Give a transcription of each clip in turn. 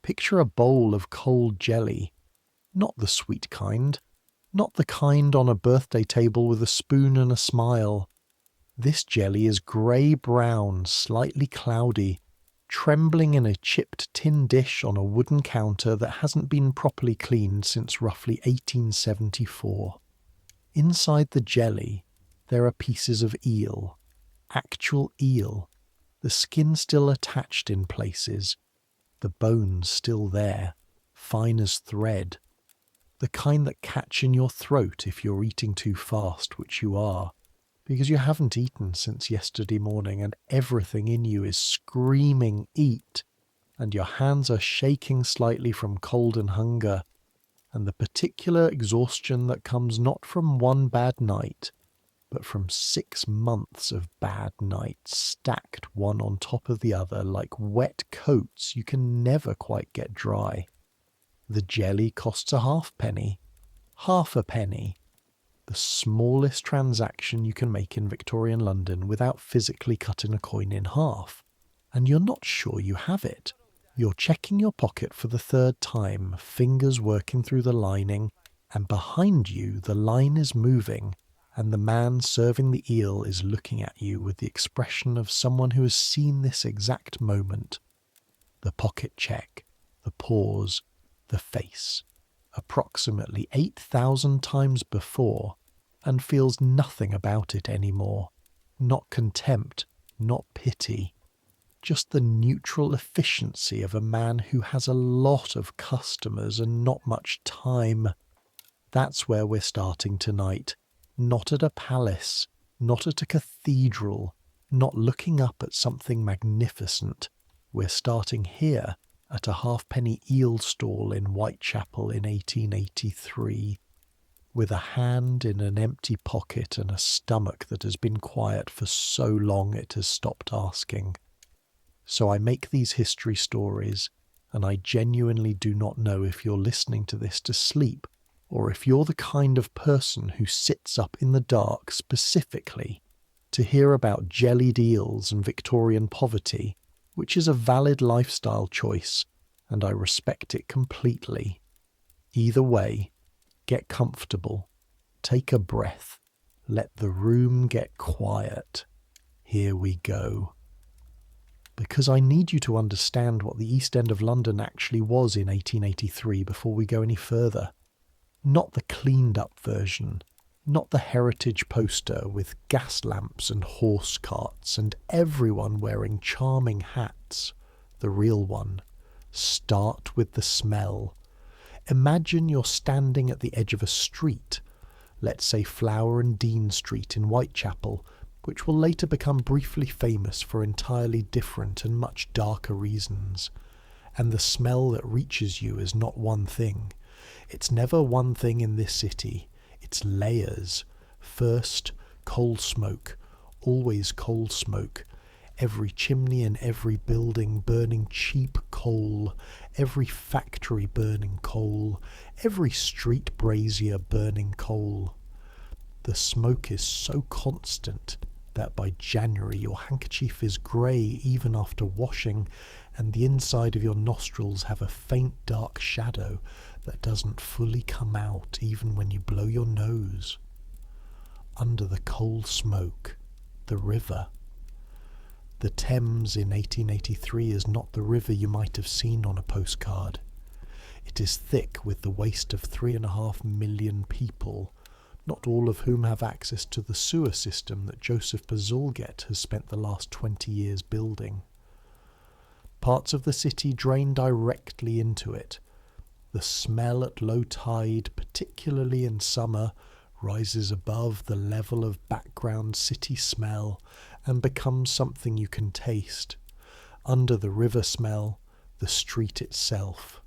Picture a bowl of cold jelly. Not the sweet kind. Not the kind on a birthday table with a spoon and a smile. This jelly is grey-brown, slightly cloudy, trembling in a chipped tin dish on a wooden counter that hasn't been properly cleaned since roughly 1874. Inside the jelly, there are pieces of eel. Actual eel. The skin still attached in places. The bones still there, fine as thread. The kind that catch in your throat if you're eating too fast, which you are, because you haven't eaten since yesterday morning and everything in you is screaming eat, and your hands are shaking slightly from cold and hunger, and the particular exhaustion that comes not from one bad night, but from 6 months of bad nights stacked one on top of the other like wet coats you can never quite get dry. The jelly costs a halfpenny, half a penny, the smallest transaction you can make in Victorian London without physically cutting a coin in half. And you're not sure you have it. You're checking your pocket for the third time, fingers working through the lining, and behind you the line is moving, and the man serving the eel is looking at you with the expression of someone who has seen this exact moment. The pocket check, the pause, the face. Approximately 8,000 times before, and feels nothing about it anymore. Not contempt, not pity. Just the neutral efficiency of a man who has a lot of customers and not much time. That's where we're starting tonight. Not at a palace, not at a cathedral, not looking up at something magnificent. We're starting here at a halfpenny eel stall in Whitechapel in 1883, with a hand in an empty pocket and a stomach that has been quiet for so long it has stopped asking. So I make these history stories, and I genuinely do not know if you're listening to this to sleep, or if you're the kind of person who sits up in the dark specifically to hear about jellied eels and Victorian poverty, which is a valid lifestyle choice, and I respect it completely. Either way, get comfortable, take a breath, let the room get quiet. Here we go. Because I need you to understand what the East End of London actually was in 1883 before we go any further. Not the cleaned-up version, not the heritage poster with gas lamps and horse carts and everyone wearing charming hats. The real one. Start with the smell. Imagine you're standing at the edge of a street, let's say Flower and Dean Street in Whitechapel, which will later become briefly famous for entirely different and much darker reasons. And the smell that reaches you is not one thing. It's never one thing in this city. It's layers. First, coal smoke. Always coal smoke. Every chimney in every building burning cheap coal. Every factory burning coal. Every street brazier burning coal. The smoke is so constant that by January your handkerchief is grey even after washing, and the inside of your nostrils have a faint dark shadow that doesn't fully come out even when you blow your nose. Under the coal smoke, the river. The Thames in 1883 is not the river you might have seen on a postcard. It is thick with the waste of 3.5 million people, not all of whom have access to the sewer system that Joseph Bazalgette has spent the last 20 years building. Parts of the city drain directly into it. The smell at low tide, particularly in summer, rises above the level of background city smell and becomes something you can taste. Under the river smell, the street itself.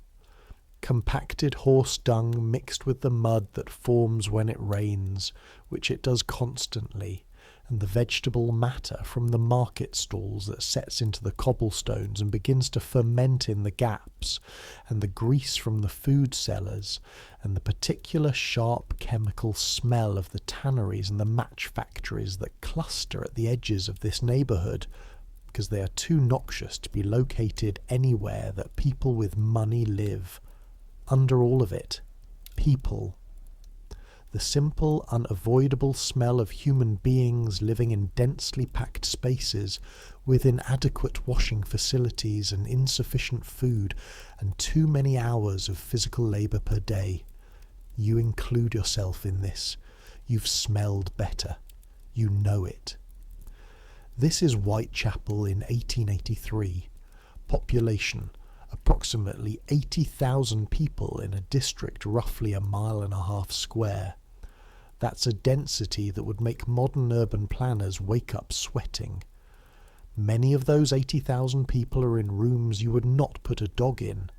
Compacted horse dung mixed with the mud that forms when it rains, which it does constantly, and the vegetable matter from the market stalls that sets into the cobblestones and begins to ferment in the gaps, and the grease from the food sellers, and the particular sharp chemical smell of the tanneries and the match factories that cluster at the edges of this neighbourhood, because they are too noxious to be located anywhere that people with money live. Under all of it, people. The simple, unavoidable smell of human beings living in densely packed spaces with inadequate washing facilities and insufficient food and too many hours of physical labour per day. You include yourself in this. You've smelled better. You know it. This is Whitechapel in 1883. Population, approximately 80,000 people in a district roughly a mile and a half square. That's a density that would make modern urban planners wake up sweating. Many of those 80,000 people are in rooms you would not put a dog in.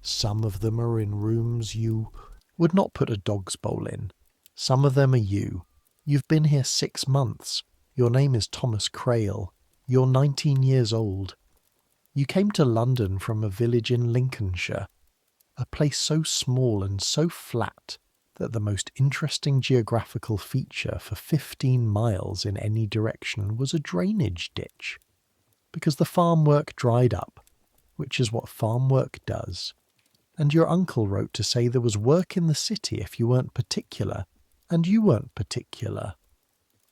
Some of them are in rooms you would not put a dog's bowl in. Some of them are you. You've been here 6 months. Your name is Thomas Crail. You're 19 years old. You came to London from a village in Lincolnshire, a place so small and so flat that the most interesting geographical feature for 15 miles in any direction was a drainage ditch, because the farm work dried up, which is what farm work does. And your uncle wrote to say there was work in the city if you weren't particular, and you weren't particular.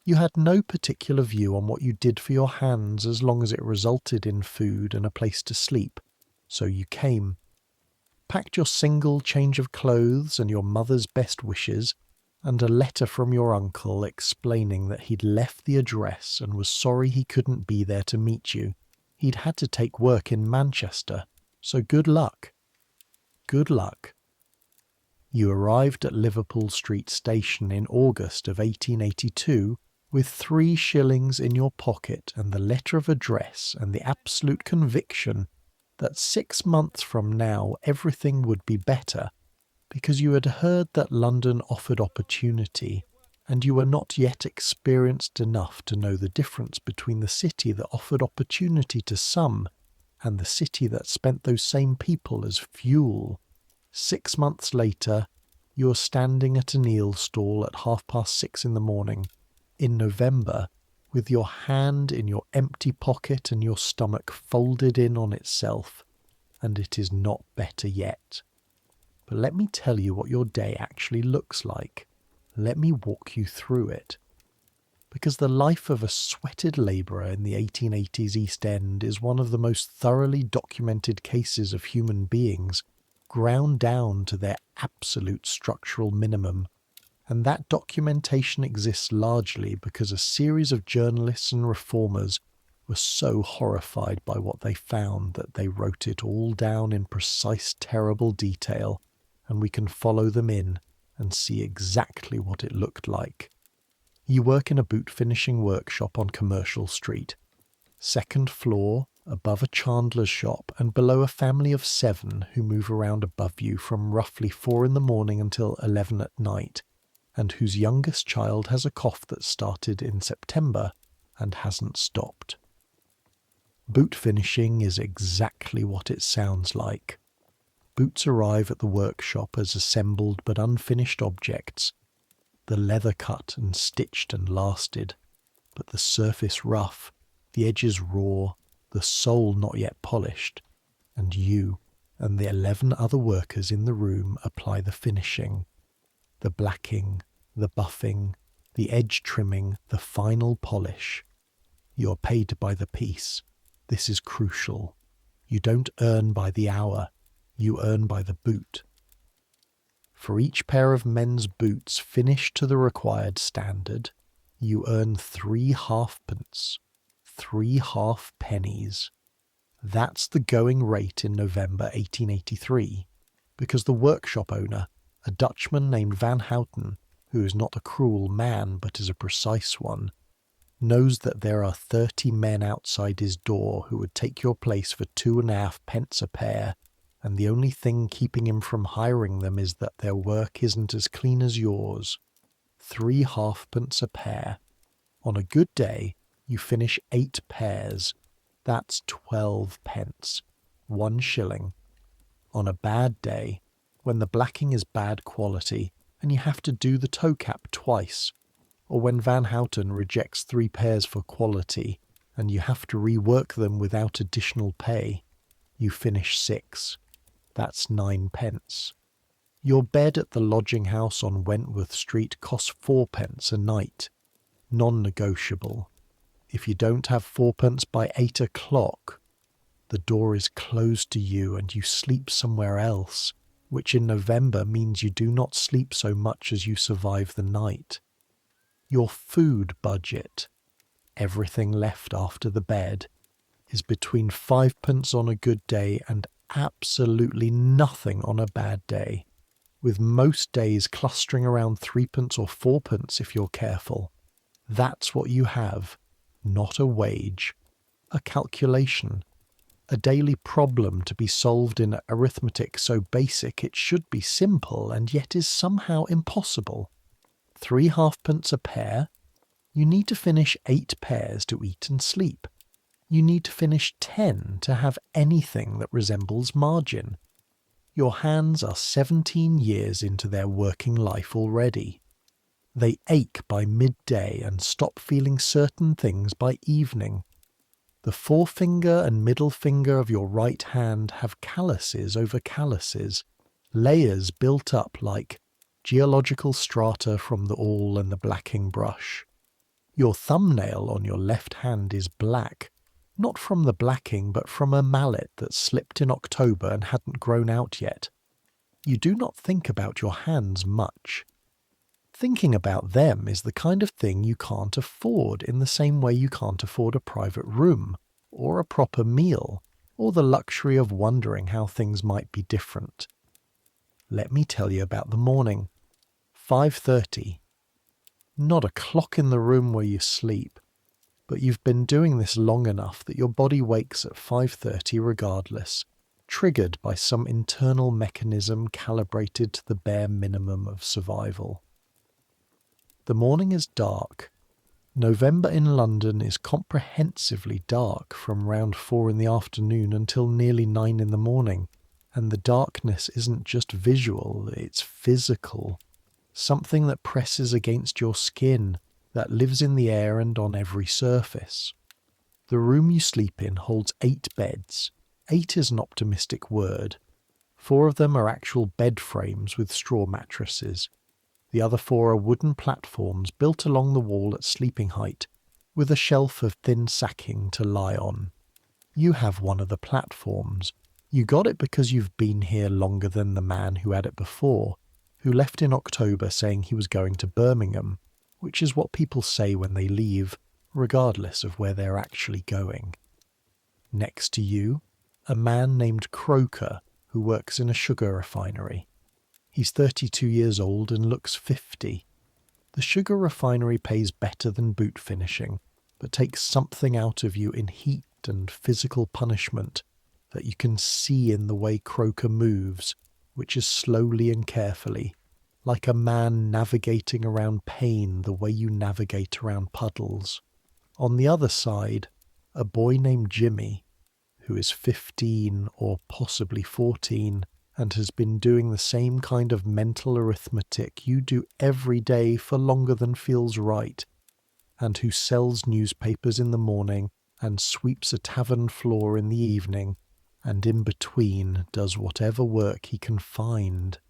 You had no particular view on what you did for your hands as long as it resulted in food and a place to sleep. So you came, packed your single change of clothes and your mother's best wishes, and a letter from your uncle explaining that he'd left the address and was sorry he couldn't be there to meet you. He'd had to take work in Manchester, so good luck. Good luck. You arrived at Liverpool Street Station in August of 1882 with 3 shillings in your pocket and the letter of address and the absolute conviction that 6 months from now everything would be better, because you had heard that London offered opportunity, and you were not yet experienced enough to know the difference between the city that offered opportunity to some and the city that spent those same people as fuel. 6 months later, you are standing at an eel stall at 6:30 in the morning, in November, with your hand in your empty pocket and your stomach folded in on itself, and it is not better yet. But let me tell you what your day actually looks like. Let me walk you through it. Because the life of a sweated labourer in the 1880s East End is one of the most thoroughly documented cases of human beings ground down to their absolute structural minimum. And that documentation exists largely because a series of journalists and reformers were so horrified by what they found that they wrote it all down in precise, terrible detail, and we can follow them in and see exactly what it looked like. You work in a boot finishing workshop on Commercial Street. 2nd floor, above a chandler's shop and below a family of 7 who move around above you from roughly 4 in the morning until 11 at night, and whose youngest child has a cough that started in September and hasn't stopped. Boot finishing is exactly what it sounds like. Boots arrive at the workshop as assembled but unfinished objects, the leather cut and stitched and lasted, but the surface rough, the edges raw, the sole not yet polished, and you and the 11 other workers in the room apply the finishing, the blacking, the buffing, the edge trimming, the final polish. You're paid by the piece. This is crucial. You don't earn by the hour, you earn by the boot. For each pair of men's boots finished to the required standard, you earn 3 halfpence, 3 halfpennies. That's the going rate in November 1883, because the workshop owner, a Dutchman named Van Houten, who is not a cruel man but is a precise one, knows that there are 30 men outside his door who would take your place for 2.5 pence a pair, and the only thing keeping him from hiring them is that their work isn't as clean as yours. 3 halfpence a pair. On a good day, you finish 8 pairs. That's 12 pence. 1 shilling. On a bad day, when the blacking is bad quality and you have to do the toe cap twice, or when Van Houten rejects 3 pairs for quality and you have to rework them without additional pay. You finish 6. That's 9 pence. Your bed at the lodging house on Wentworth Street costs 4pence a night. Non-negotiable. If you don't have 4pence by 8 o'clock, the door is closed to you and you sleep somewhere else, which in November means you do not sleep so much as you survive the night. Your food budget, everything left after the bed, is between 5pence on a good day and absolutely nothing on a bad day, with most days clustering around 3pence or 4pence if you're careful. That's what you have, not a wage, a calculation, a daily problem to be solved in arithmetic so basic it should be simple and yet is somehow impossible. 3 halfpence a pair. You need to finish 8 pairs to eat and sleep. You need to finish 10 to have anything that resembles margin. Your hands are 17 years into their working life already. They ache by midday and stop feeling certain things by evening. The forefinger and middle finger of your right hand have calluses over calluses, layers built up like geological strata from the awl and the blacking brush. Your thumbnail on your left hand is black, not from the blacking but from a mallet that slipped in October and hadn't grown out yet. You do not think about your hands much. Thinking about them is the kind of thing you can't afford in the same way you can't afford a private room, or a proper meal, or the luxury of wondering how things might be different. Let me tell you about the morning. 5:30. Not a clock in the room where you sleep, but you've been doing this long enough that your body wakes at 5:30 regardless, triggered by some internal mechanism calibrated to the bare minimum of survival. The morning is dark. November in London is comprehensively dark from round 4 in the afternoon until nearly 9 in the morning, and the darkness isn't just visual, it's physical. Something that presses against your skin, that lives in the air and on every surface. The room you sleep in holds 8 beds. 8 is an optimistic word. 4 of them are actual bed frames with straw mattresses. The other 4 are wooden platforms built along the wall at sleeping height, with a shelf of thin sacking to lie on. You have one of the platforms. You got it because you've been here longer than the man who had it before, who left in October saying he was going to Birmingham, which is what people say when they leave, regardless of where they're actually going. Next to you, a man named Croker, who works in a sugar refinery. He's 32 years old and looks 50. The sugar refinery pays better than boot finishing, but takes something out of you in heat and physical punishment that you can see in the way Croker moves, which is slowly and carefully, like a man navigating around pain the way you navigate around puddles. On the other side, a boy named Jimmy, who is 15 or possibly 14, and has been doing the same kind of mental arithmetic you do every day for longer than feels right, and who sells newspapers in the morning and sweeps a tavern floor in the evening, and in between does whatever work he can find.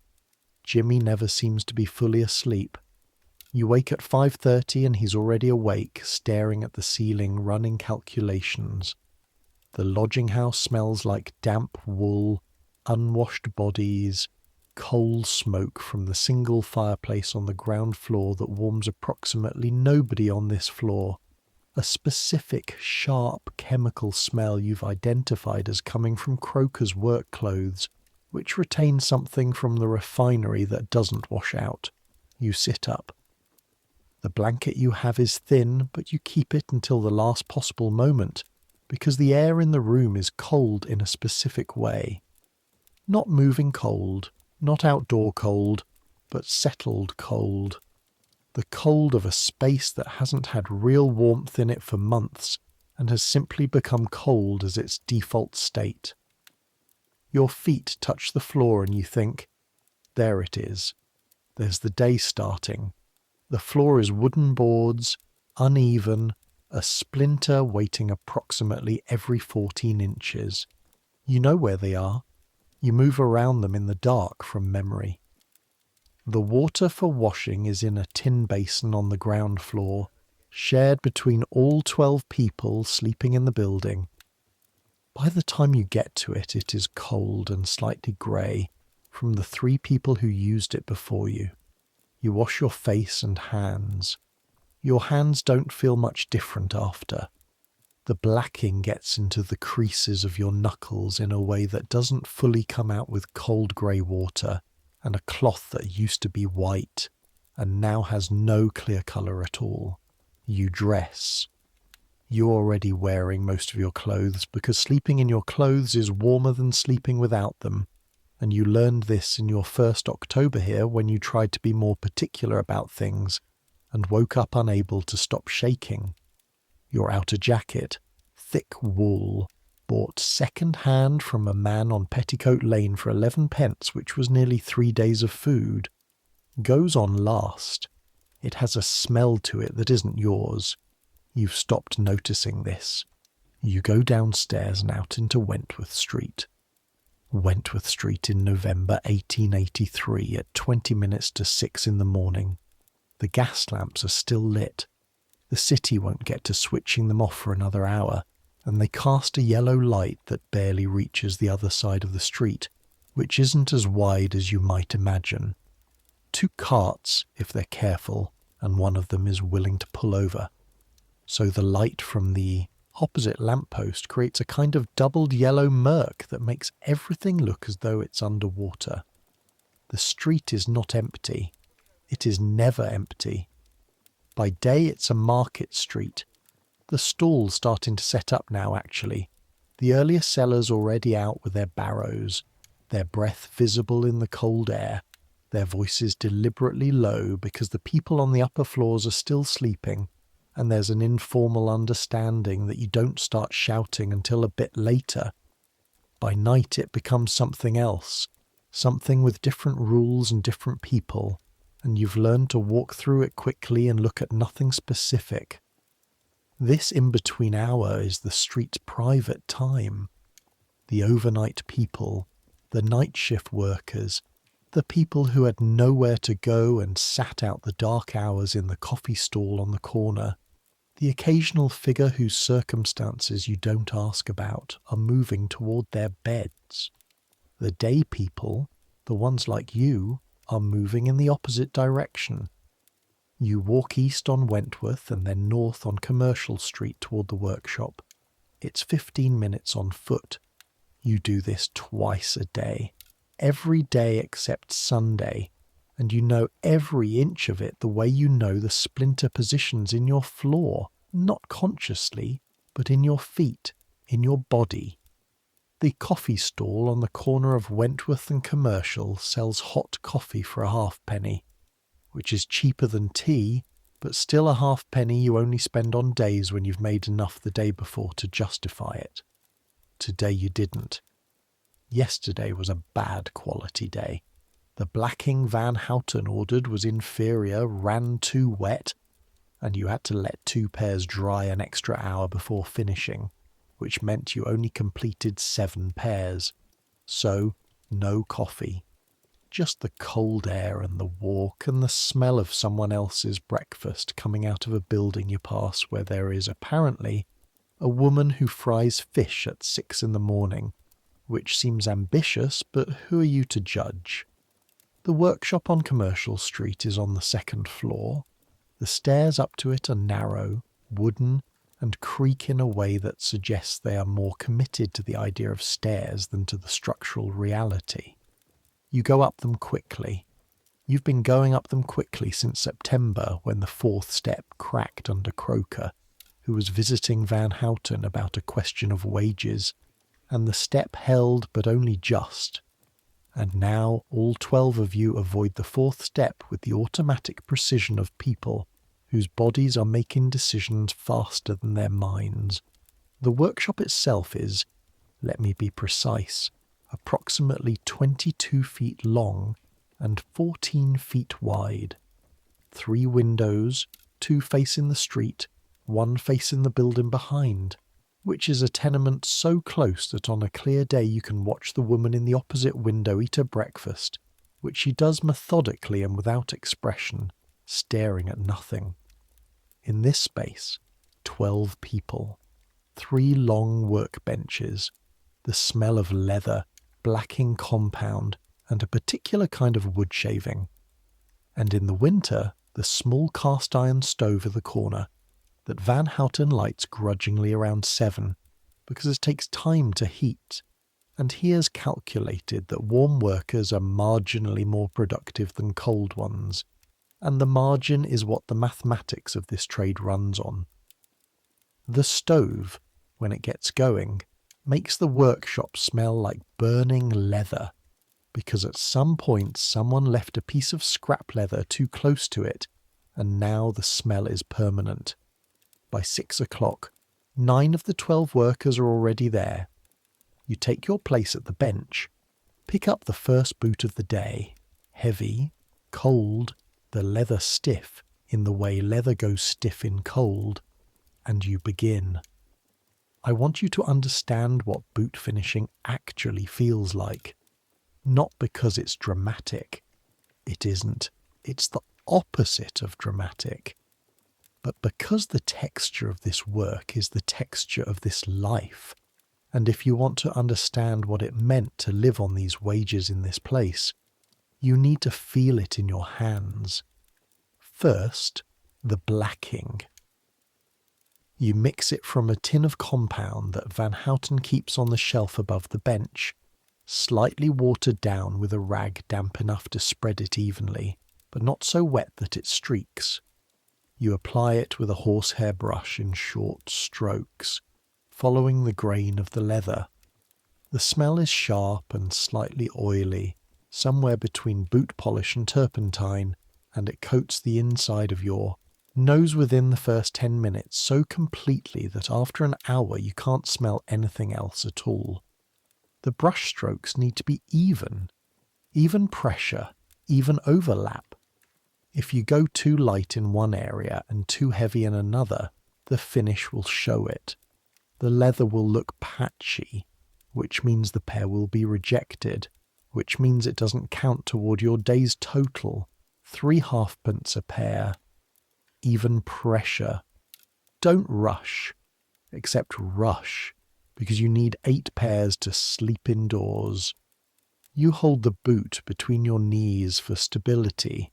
Jimmy never seems to be fully asleep. You wake at 5:30 and he's already awake, staring at the ceiling, running calculations. The lodging house smells like damp wool, unwashed bodies, coal smoke from the single fireplace on the ground floor that warms approximately nobody on this floor, a specific, sharp chemical smell you've identified as coming from Croker's work clothes, which retain something from the refinery that doesn't wash out. You sit up. The blanket you have is thin, but you keep it until the last possible moment, because the air in the room is cold in a specific way. Not moving cold, not outdoor cold, but settled cold. The cold of a space that hasn't had real warmth in it for months and has simply become cold as its default state. Your feet touch the floor and you think, there it is. There's the day starting. The floor is wooden boards, uneven, a splinter waiting approximately every 14 inches. You know where they are. You move around them in the dark from memory. The water for washing is in a tin basin on the ground floor, shared between all 12 people sleeping in the building. By the time you get to it, it is cold and slightly grey from the 3 people who used it before you. You wash your face and hands. Your hands don't feel much different after. The blacking gets into the creases of your knuckles in a way that doesn't fully come out with cold grey water and a cloth that used to be white and now has no clear colour at all. You dress. You're already wearing most of your clothes because sleeping in your clothes is warmer than sleeping without them, and you learned this in your first October here when you tried to be more particular about things and woke up unable to stop shaking. Your outer jacket, thick wool, bought second-hand from a man on Petticoat Lane for 11 pence, which was nearly 3 days of food, goes on last. It has a smell to it that isn't yours. You've stopped noticing this. You go downstairs and out into Wentworth Street. Wentworth Street in November 1883 at 20 minutes to 6 in the morning. The gas lamps are still lit. The city won't get to switching them off for another hour, and they cast a yellow light that barely reaches the other side of the street, which isn't as wide as you might imagine. 2 carts, if they're careful, and one of them is willing to pull over. So the light from the opposite lamppost creates a kind of doubled yellow murk that makes everything look as though it's underwater. The street is not empty. It is never empty. By day it's a market street. The stalls starting to set up now, actually. The earlier sellers already out with their barrows, their breath visible in the cold air, their voices deliberately low because the people on the upper floors are still sleeping, and there's an informal understanding that you don't start shouting until a bit later. By night it becomes something else, something with different rules and different people, and you've learned to walk through it quickly and look at nothing specific. This in-between hour is the street's private time. The overnight people, the night shift workers, the people who had nowhere to go and sat out the dark hours in the coffee stall on the corner, the occasional figure whose circumstances you don't ask about are moving toward their beds. The day people, the ones like you, are moving in the opposite direction. You walk east on Wentworth and then north on Commercial Street toward the workshop. It's 15 minutes on foot. You do this twice a day, every day except Sunday, and you know every inch of it the way you know the splinter positions in your floor, not consciously, but in your feet, in your body. The coffee stall on the corner of Wentworth and Commercial sells hot coffee for a halfpenny, which is cheaper than tea, but still a halfpenny you only spend on days when you've made enough the day before to justify it. Today you didn't. Yesterday was a bad quality day. The blacking Van Houten ordered was inferior, ran too wet, and you had to let 2 pairs dry an extra hour before finishing, which meant you only completed 7 pairs. So, no coffee. Just the cold air and the walk and the smell of someone else's breakfast coming out of a building you pass where there is apparently a woman who fries fish at 6 in the morning, which seems ambitious, but who are you to judge? The workshop on Commercial Street is on the 2nd floor. The stairs up to it are narrow, wooden, and creak in a way that suggests they are more committed to the idea of stairs than to the structural reality. You go up them quickly. You've been going up them quickly since September, when the 4th step cracked under Croker, who was visiting Van Houten about a question of wages, and the step held but only just. And now all 12 of you avoid the 4th step with the automatic precision of people whose bodies are making decisions faster than their minds. The workshop itself is, let me be precise, approximately 22 feet long and 14 feet wide. 3 windows, 2 facing the street, one facing the building behind, which is a tenement so close that on a clear day you can watch the woman in the opposite window eat her breakfast, which she does methodically and without expression, staring at nothing. In this space, 12 people, 3 long workbenches, the smell of leather, blacking compound, and a particular kind of wood shaving. And in the winter, the small cast iron stove in the corner that Van Houten lights grudgingly around 7 because it takes time to heat, and he has calculated that warm workers are marginally more productive than cold ones, and the margin is what the mathematics of this trade runs on. The stove, when it gets going, makes the workshop smell like burning leather, because at some point someone left a piece of scrap leather too close to it, and now the smell is permanent. By 6 o'clock, 9 of the 12 workers are already there. You take your place at the bench, pick up the first boot of the day, heavy, cold, the leather stiff in the way leather goes stiff in cold, and you begin. I want you to understand what boot finishing actually feels like. Not because it's dramatic. It isn't. It's the opposite of dramatic. But because the texture of this work is the texture of this life, and if you want to understand what it meant to live on these wages in this place, you need to feel it in your hands. First, the blacking. You mix it from a tin of compound that Van Houten keeps on the shelf above the bench, slightly watered down with a rag damp enough to spread it evenly, but not so wet that it streaks. You apply it with a horsehair brush in short strokes, following the grain of the leather. The smell is sharp and slightly oily, somewhere between boot polish and turpentine, and it coats the inside of your nose within the first 10 minutes so completely that after an hour you can't smell anything else at all. The brush strokes need to be even pressure, even overlap. If you go too light in one area and too heavy in another, the finish will show it. The leather will look patchy, which means the pair will be rejected, which means it doesn't count toward your day's total. 3 halfpence a pair. Even pressure. Don't rush, except rush, because you need 8 pairs to sleep indoors. You hold the boot between your knees for stability.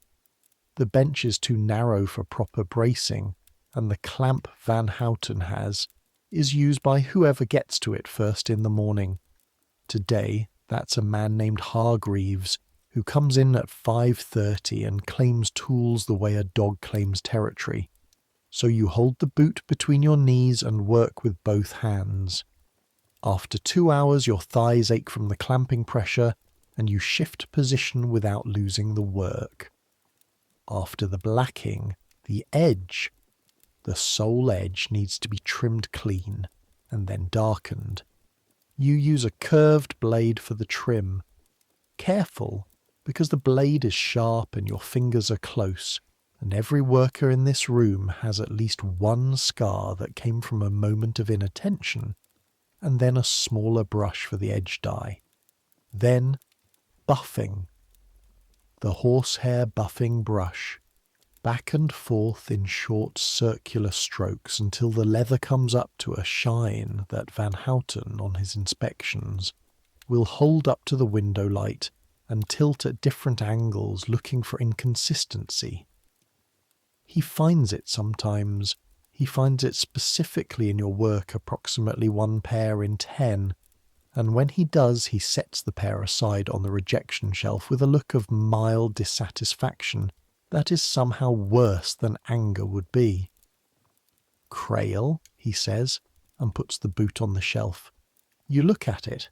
The bench is too narrow for proper bracing, and the clamp Van Houten has is used by whoever gets to it first in the morning. Today, that's a man named Hargreaves, who comes in at 5:30 and claims tools the way a dog claims territory. So you hold the boot between your knees and work with both hands. After 2 hours, your thighs ache from the clamping pressure, and you shift position without losing the work. After the blacking, the edge, the sole edge needs to be trimmed clean and then darkened. You use a curved blade for the trim. Careful, because the blade is sharp and your fingers are close, and every worker in this room has at least one scar that came from a moment of inattention, and then a smaller brush for the edge dye. Then, buffing. The horsehair buffing brush, back and forth in short circular strokes until the leather comes up to a shine that Van Houten, on his inspections, will hold up to the window light and tilt at different angles looking for inconsistency. He finds it sometimes. He finds it specifically in your work approximately 1 pair in 10, and when he does, he sets the pair aside on the rejection shelf with a look of mild dissatisfaction that is somehow worse than anger would be. "Crail," he says, and puts the boot on the shelf. You look at it.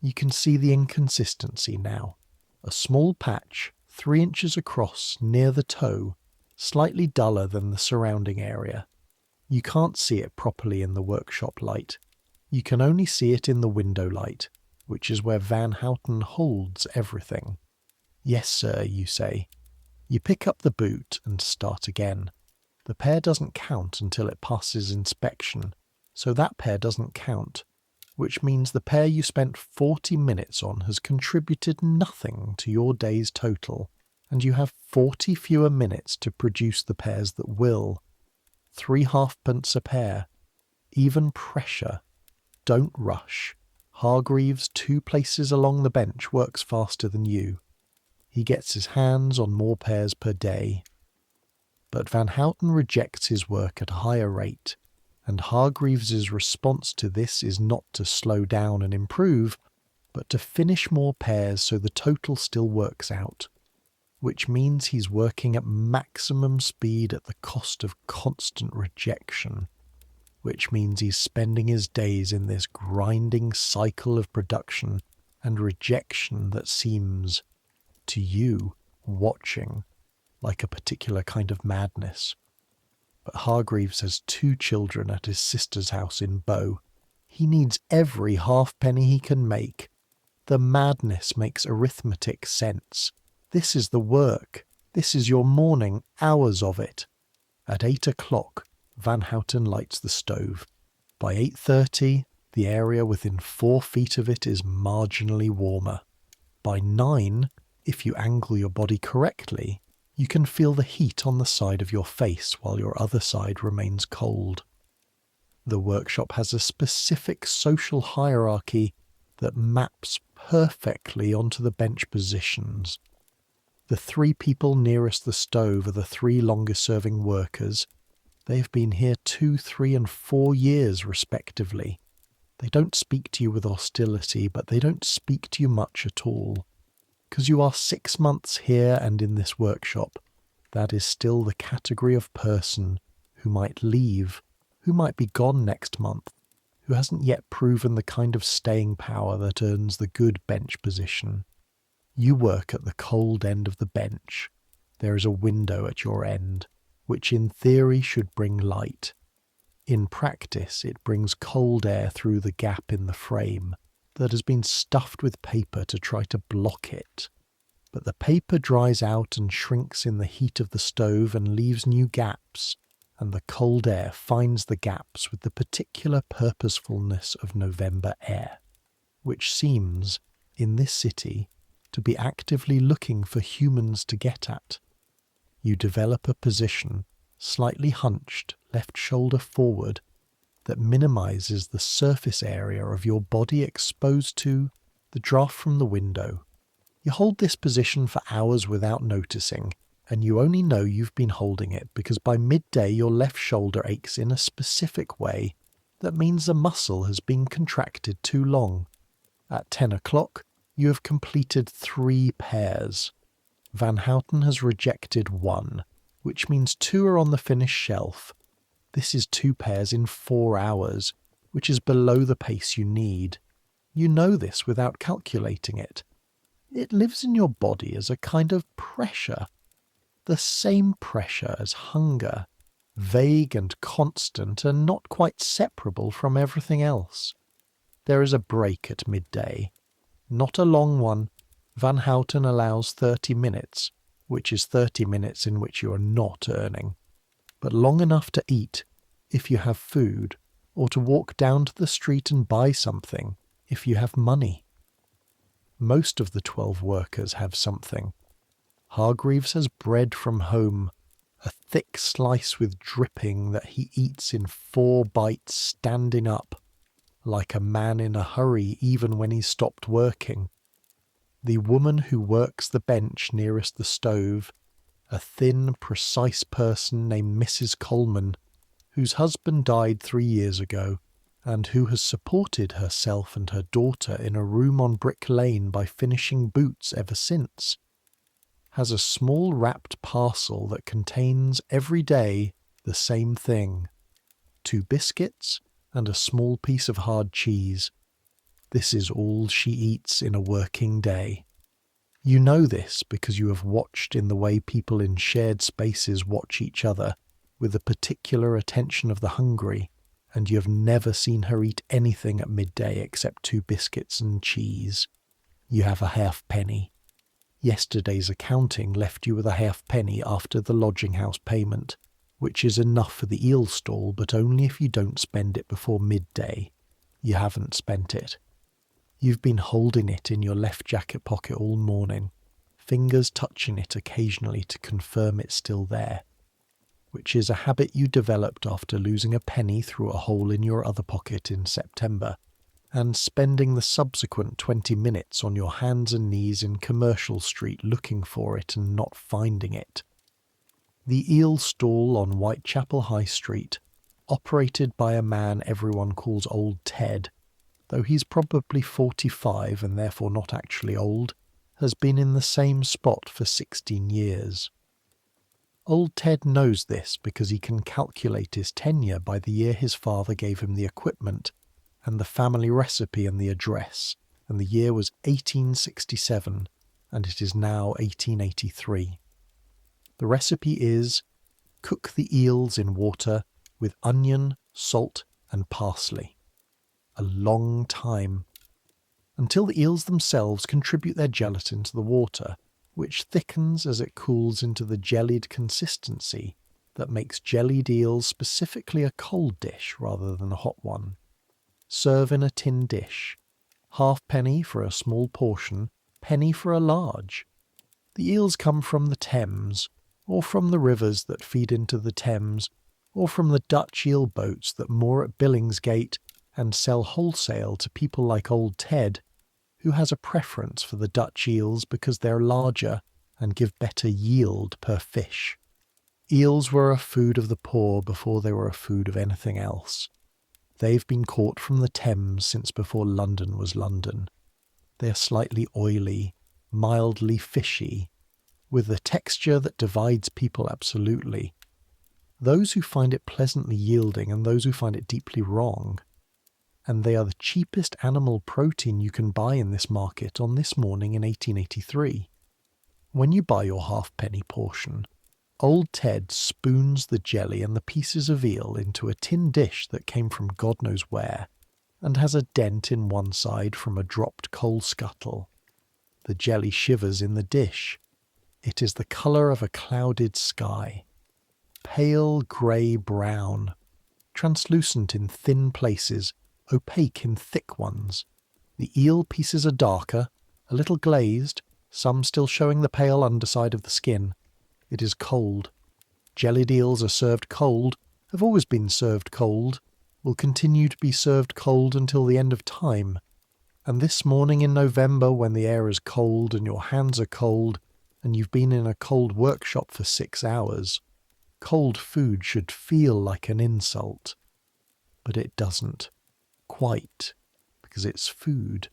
You can see the inconsistency now. A small patch, 3 inches across, near the toe, slightly duller than the surrounding area. You can't see it properly in the workshop light. You can only see it in the window light, which is where Van Houten holds everything. "Yes, sir," you say. You pick up the boot and start again. The pair doesn't count until it passes inspection, so that pair doesn't count, which means the pair you spent 40 minutes on has contributed nothing to your day's total, and you have 40 fewer minutes to produce the pairs that will. 3 halfpence a pair. Even pressure. Don't rush. Hargreaves, 2 places along the bench, works faster than you. He gets his hands on more pairs per day. But Van Houten rejects his work at a higher rate, and Hargreaves's response to this is not to slow down and improve, but to finish more pairs so the total still works out, which means he's working at maximum speed at the cost of constant rejection, which means he's spending his days in this grinding cycle of production and rejection that seems, to you, watching, like a particular kind of madness. But Hargreaves has 2 children at his sister's house in Bow. He needs every halfpenny he can make. The madness makes arithmetic sense. This is the work. This is your morning, hours of it. At 8 o'clock, Van Houten lights the stove. By 8:30, the area within 4 feet of it is marginally warmer. By 9, if you angle your body correctly, you can feel the heat on the side of your face while your other side remains cold. The workshop has a specific social hierarchy that maps perfectly onto the bench positions. The 3 people nearest the stove are the 3 longest-serving workers. They have been here 2, 3, and 4 years, respectively. They don't speak to you with hostility, but they don't speak to you much at all. Because you are 6 months here and in this workshop, that is still the category of person who might leave, who might be gone next month, who hasn't yet proven the kind of staying power that earns the good bench position. You work at the cold end of the bench. There is a window at your end, which in theory should bring light. In practice, it brings cold air through the gap in the frame that has been stuffed with paper to try to block it. But the paper dries out and shrinks in the heat of the stove and leaves new gaps, and the cold air finds the gaps with the particular purposefulness of November air, which seems, in this city, to be actively looking for humans to get at. You develop a position, slightly hunched, left shoulder forward, that minimizes the surface area of your body exposed to the draft from the window. You hold this position for hours without noticing, and you only know you've been holding it because by midday your left shoulder aches in a specific way that means the muscle has been contracted too long. At 10 o'clock, you have completed 3 pairs. Van Houten has rejected 1, which means 2 are on the finished shelf. This is 2 pairs in 4 hours, which is below the pace you need. You know this without calculating it. It lives in your body as a kind of pressure. The same pressure as hunger, vague and constant and not quite separable from everything else. There is a break at midday. Not a long one. Van Houten allows 30 minutes, which is 30 minutes in which you are not earning, but long enough to eat, if you have food, or to walk down to the street and buy something, if you have money. Most of the 12 workers have something. Hargreaves has bread from home, a thick slice with dripping that he eats in 4 bites standing up, like a man in a hurry even when he's stopped working. The woman who works the bench nearest the stove, a thin, precise person named Mrs. Coleman, whose husband died 3 years ago, and who has supported herself and her daughter in a room on Brick Lane by finishing boots ever since, has a small wrapped parcel that contains every day the same thing: 2 biscuits and a small piece of hard cheese. This is all she eats in a working day. You know this because you have watched in the way people in shared spaces watch each other, with the particular attention of the hungry, and you have never seen her eat anything at midday except 2 biscuits and cheese. You have a halfpenny. Yesterday's accounting left you with a halfpenny after the lodging house payment, which is enough for the eel stall, but only if you don't spend it before midday. You haven't spent it. You've been holding it in your left jacket pocket all morning, fingers touching it occasionally to confirm it's still there, which is a habit you developed after losing a penny through a hole in your other pocket in September, and spending the subsequent 20 minutes on your hands and knees in Commercial Street looking for it and not finding it. The eel stall on Whitechapel High Street, operated by a man everyone calls Old Ted, though he's probably 45 and therefore not actually old, has been in the same spot for 16 years. Old Ted knows this because he can calculate his tenure by the year his father gave him the equipment and the family recipe and the address, and the year was 1867, and it is now 1883. The recipe is: cook the eels in water with onion, salt and parsley. A long time, until the eels themselves contribute their gelatin to the water, which thickens as it cools into the jellied consistency that makes jellied eels specifically a cold dish rather than a hot one. Serve in a tin dish. Halfpenny for a small portion, penny for a large. The eels come from the Thames, or from the rivers that feed into the Thames, or from the Dutch eel boats that moor at Billingsgate and sell wholesale to people like Old Ted, who has a preference for the Dutch eels because they're larger and give better yield per fish. Eels were a food of the poor before they were a food of anything else. They've been caught from the Thames since before London was London. They are slightly oily, mildly fishy, with a texture that divides people absolutely. Those who find it pleasantly yielding and those who find it deeply wrong. And they are the cheapest animal protein you can buy in this market on this morning in 1883. When you buy your halfpenny portion, Old Ted spoons the jelly and the pieces of eel into a tin dish that came from God knows where, and has a dent in one side from a dropped coal scuttle. The jelly shivers in the dish. It is the colour of a clouded sky. Pale grey-brown, translucent in thin places, opaque in thick ones. The eel pieces are darker, a little glazed, some still showing the pale underside of the skin. It is cold. Jellied eels are served cold, have always been served cold, will continue to be served cold until the end of time. And this morning in November, when the air is cold and your hands are cold, and you've been in a cold workshop for 6 hours, cold food should feel like an insult. But it doesn't. Quite. Because it's food.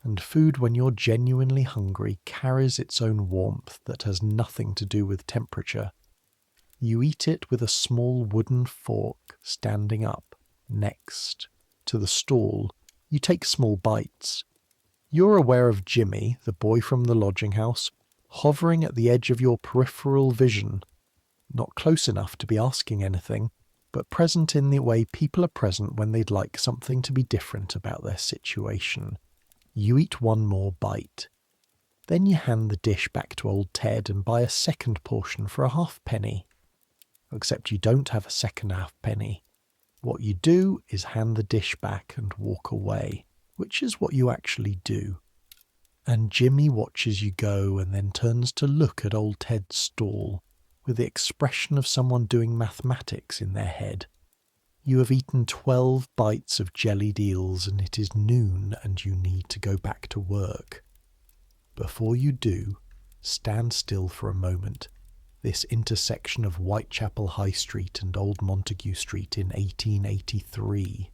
And food, when you're genuinely hungry, carries its own warmth that has nothing to do with temperature. You eat it with a small wooden fork standing up, next to the stall. You take small bites. You're aware of Jimmy, the boy from the lodging house, hovering at the edge of your peripheral vision, not close enough to be asking anything, but present in the way people are present when they'd like something to be different about their situation. You eat one more bite. Then you hand the dish back to Old Ted and buy a second portion for a halfpenny. Except you don't have a second halfpenny. What you do is hand the dish back and walk away, which is what you actually do. And Jimmy watches you go and then turns to look at Old Ted's stall with the expression of someone doing mathematics in their head. You have eaten 12 bites of jellied eels and it is noon and you need to go back to work. Before you do, stand still for a moment. This intersection of Whitechapel High Street and Old Montague Street in 1883.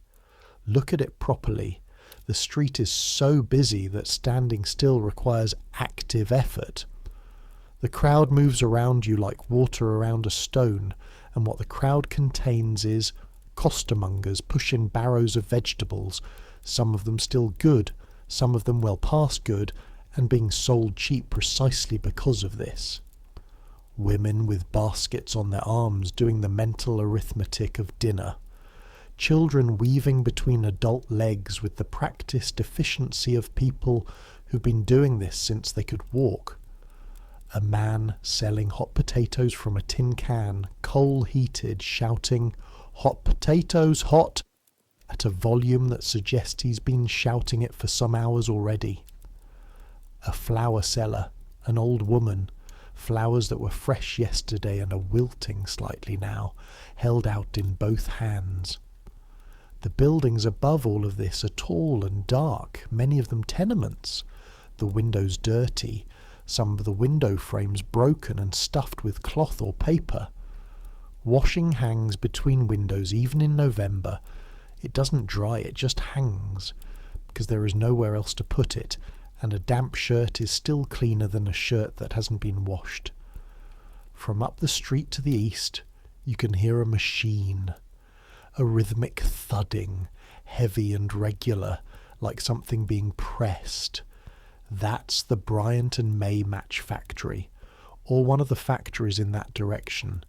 Look at it properly. The street is so busy that standing still requires active effort. The crowd moves around you like water around a stone, and what the crowd contains is costermongers pushing barrows of vegetables, some of them still good, some of them well past good, and being sold cheap precisely because of this. Women with baskets on their arms doing the mental arithmetic of dinner. Children weaving between adult legs with the practiced efficiency of people who've been doing this since they could walk. A man selling hot potatoes from a tin can, coal-heated, shouting, "Hot potatoes, hot!" at a volume that suggests he's been shouting it for some hours already. A flower seller, an old woman, flowers that were fresh yesterday and are wilting slightly now, held out in both hands. The buildings above all of this are tall and dark, many of them tenements. The windows dirty, some of the window frames broken and stuffed with cloth or paper. Washing hangs between windows even in November. It doesn't dry, it just hangs, because there is nowhere else to put it, and a damp shirt is still cleaner than a shirt that hasn't been washed. From up the street to the east, you can hear a machine. A rhythmic thudding, heavy and regular, like something being pressed. That's the Bryant and May match factory, or one of the factories in that direction.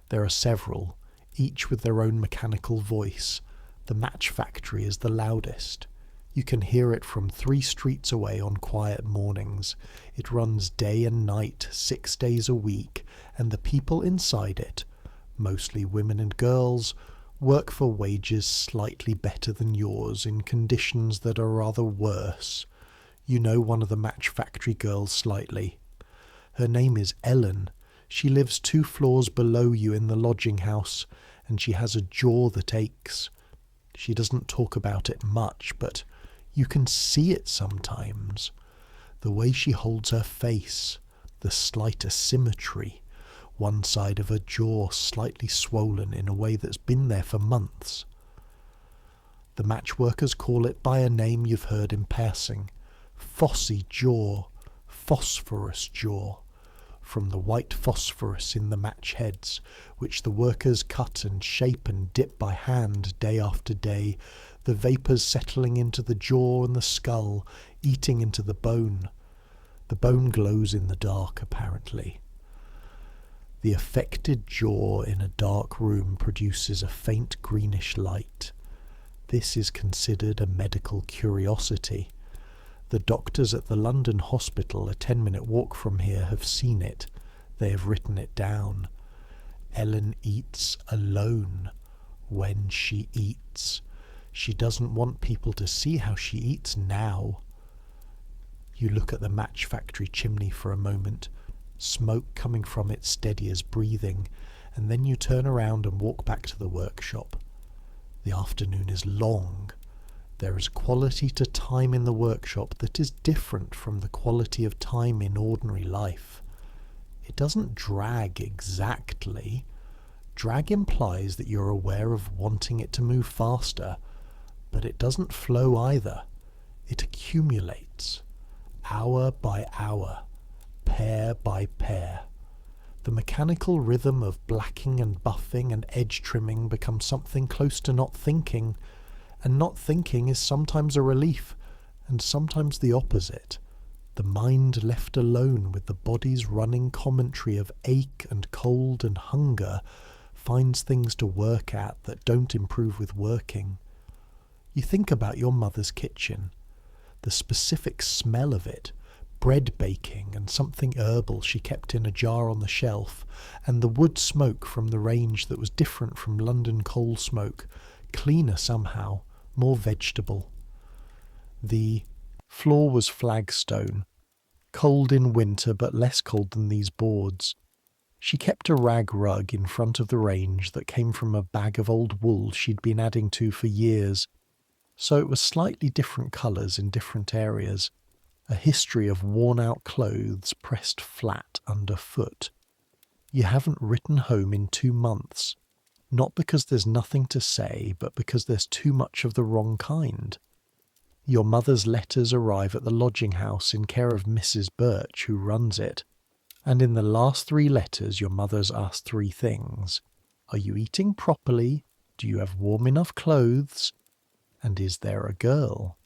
There are several, each with their own mechanical voice. The match factory is the loudest. You can hear it from 3 streets away on quiet mornings. It runs day and night, 6 days a week, and the people inside it, mostly women and girls, work for wages slightly better than yours in conditions that are rather worse. You know one of the match factory girls slightly. Her name is Ellen. She lives 2 floors below you in the lodging house, and she has a jaw that aches. She doesn't talk about it much, but you can see it sometimes. The way she holds her face, the slight asymmetry, one side of her jaw slightly swollen in a way that's been there for months. The matchworkers call it by a name you've heard in passing. Phossy jaw, phosphorus jaw, from the white phosphorus in the match heads, which the workers cut and shape and dip by hand day after day, the vapours settling into the jaw and the skull, eating into the bone. The bone glows in the dark, apparently. The affected jaw in a dark room produces a faint greenish light. This is considered a medical curiosity. The doctors at the London hospital, a 10-minute walk from here, have seen it. They have written it down. Ellen eats alone when she eats. She doesn't want people to see how she eats now. You look at the match factory chimney for a moment, smoke coming from it steady as breathing, and then you turn around and walk back to the workshop. The afternoon is long. There is quality to time in the workshop that is different from the quality of time in ordinary life. It doesn't drag exactly. Drag implies that you're aware of wanting it to move faster, but it doesn't flow either. It accumulates, hour by hour, pair by pair. The mechanical rhythm of blacking and buffing and edge trimming becomes something close to not thinking, and not thinking is sometimes a relief, and sometimes the opposite. The mind left alone with the body's running commentary of ache and cold and hunger finds things to work at that don't improve with working. You think about your mother's kitchen, the specific smell of it, bread baking and something herbal she kept in a jar on the shelf, and the wood smoke from the range that was different from London coal smoke, cleaner somehow, more vegetable. The floor was flagstone, cold in winter but less cold than these boards. She kept a rag rug in front of the range that came from a bag of old wool she'd been adding to for years, so it was slightly different colours in different areas, a history of worn-out clothes pressed flat underfoot. You haven't written home in 2 months, not because there's nothing to say, but because there's too much of the wrong kind. Your mother's letters arrive at the lodging house in care of Mrs. Birch, who runs it, and in the last 3 letters your mother's asked 3 things. Are you eating properly? Do you have warm enough clothes? And is there a girl?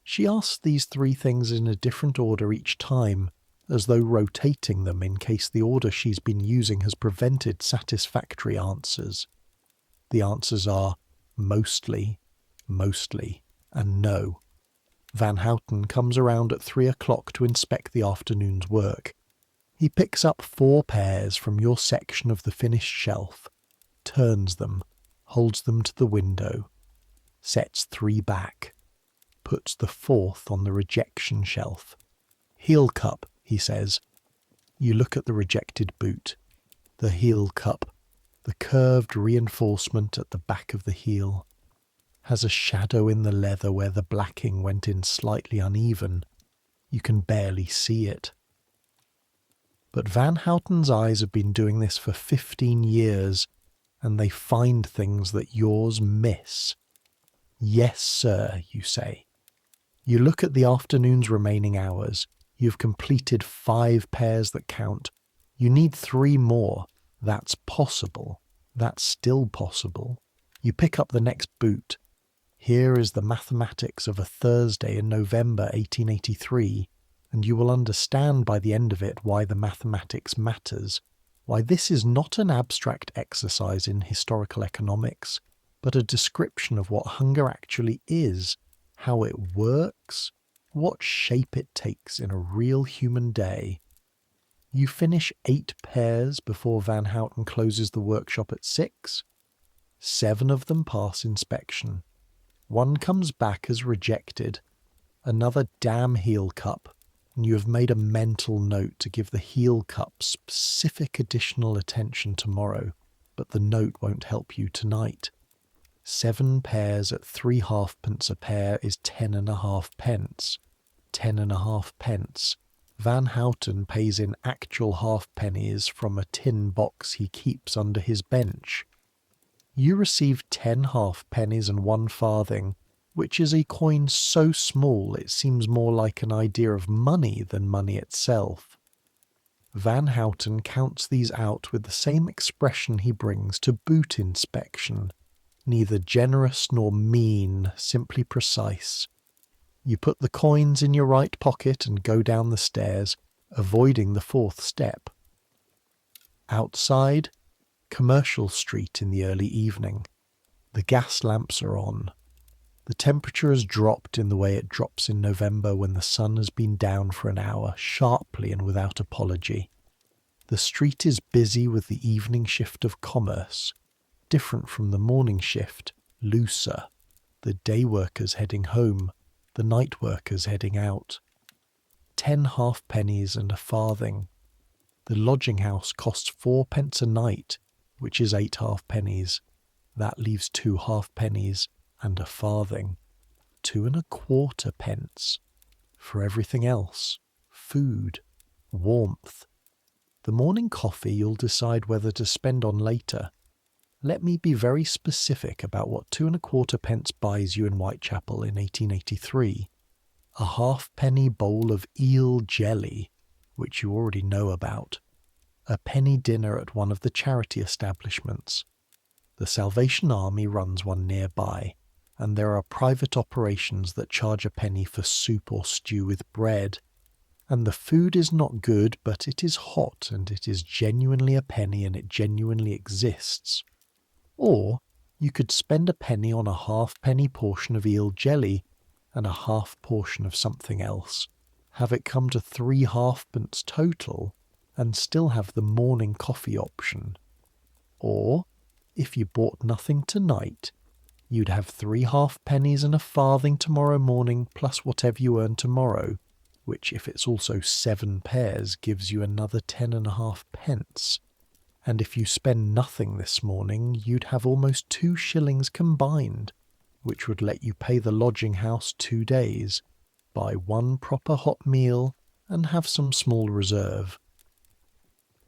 She asks these 3 things in a different order each time, as though rotating them in case the order she's been using has prevented satisfactory answers. The answers are mostly, and no. Van Houten comes around at 3 o'clock to inspect the afternoon's work. He picks up 4 pairs from your section of the finished shelf, turns them, holds them to the window, sets 3 back, puts the 4th on the rejection shelf. Heel cup, he says. You look at the rejected boot, the heel cup, the curved reinforcement at the back of the heel. Has a shadow in the leather where the blacking went in slightly uneven. You can barely see it. But Van Houten's eyes have been doing this for 15 years, and they find things that yours miss. Yes, sir, you say. You look at the afternoon's remaining hours. You've completed 5 pairs that count. You need 3 more. That's possible. That's still possible. You pick up the next boot. Here is the mathematics of a Thursday in November 1883, and you will understand by the end of it why the mathematics matters, why this is not an abstract exercise in historical economics, but a description of what hunger actually is, how it works, what shape it takes in a real human day. You finish 8 pairs before Van Houten closes the workshop at 6. 7 of them pass inspection. 1 comes back as rejected. Another damn heel cup, and you have made a mental note to give the heel cup specific additional attention tomorrow, but the note won't help you tonight. 7 pairs at 3 halfpence a pair is 10.5 pence. 10.5 pence. Van Houten pays in actual halfpennies from a tin box he keeps under his bench. You receive 10 halfpennies and 1 farthing, which is a coin so small it seems more like an idea of money than money itself. Van Houten counts these out with the same expression he brings to boot inspection, neither generous nor mean, simply precise. You put the coins in your right pocket and go down the stairs, avoiding the 4th step. Outside, Commercial Street in the early evening. The gas lamps are on. The temperature has dropped in the way it drops in November when the sun has been down for an hour, sharply and without apology. The street is busy with the evening shift of commerce, different from the morning shift, looser. The day workers heading home, the night workers heading out. 10 halfpennies and a farthing. The lodging house costs 4pence a night, which is 8 halfpennies. That leaves 2 halfpennies and a farthing. 2.25 pence. For everything else, food, warmth. The morning coffee you'll decide whether to spend on later. Let me be very specific about what 2.25 pence buys you in Whitechapel in 1883. A halfpenny bowl of eel jelly, which you already know about. A penny dinner at one of the charity establishments. The Salvation Army runs one nearby, and there are private operations that charge a penny for soup or stew with bread. And the food is not good, but it is hot, and it is genuinely a penny, and it genuinely exists. Or you could spend a penny on a halfpenny portion of eel jelly and a half portion of something else, have it come to 3 halfpence total, and still have the morning coffee option. Or, if you bought nothing tonight, you'd have 3 halfpennies and a farthing tomorrow morning, plus whatever you earn tomorrow, which, if it's also 7 pairs, gives you another 10.5 pence. And if you spend nothing this morning, you'd have almost 2 shillings combined, which would let you pay the lodging house 2 days, buy 1 proper hot meal, and have some small reserve.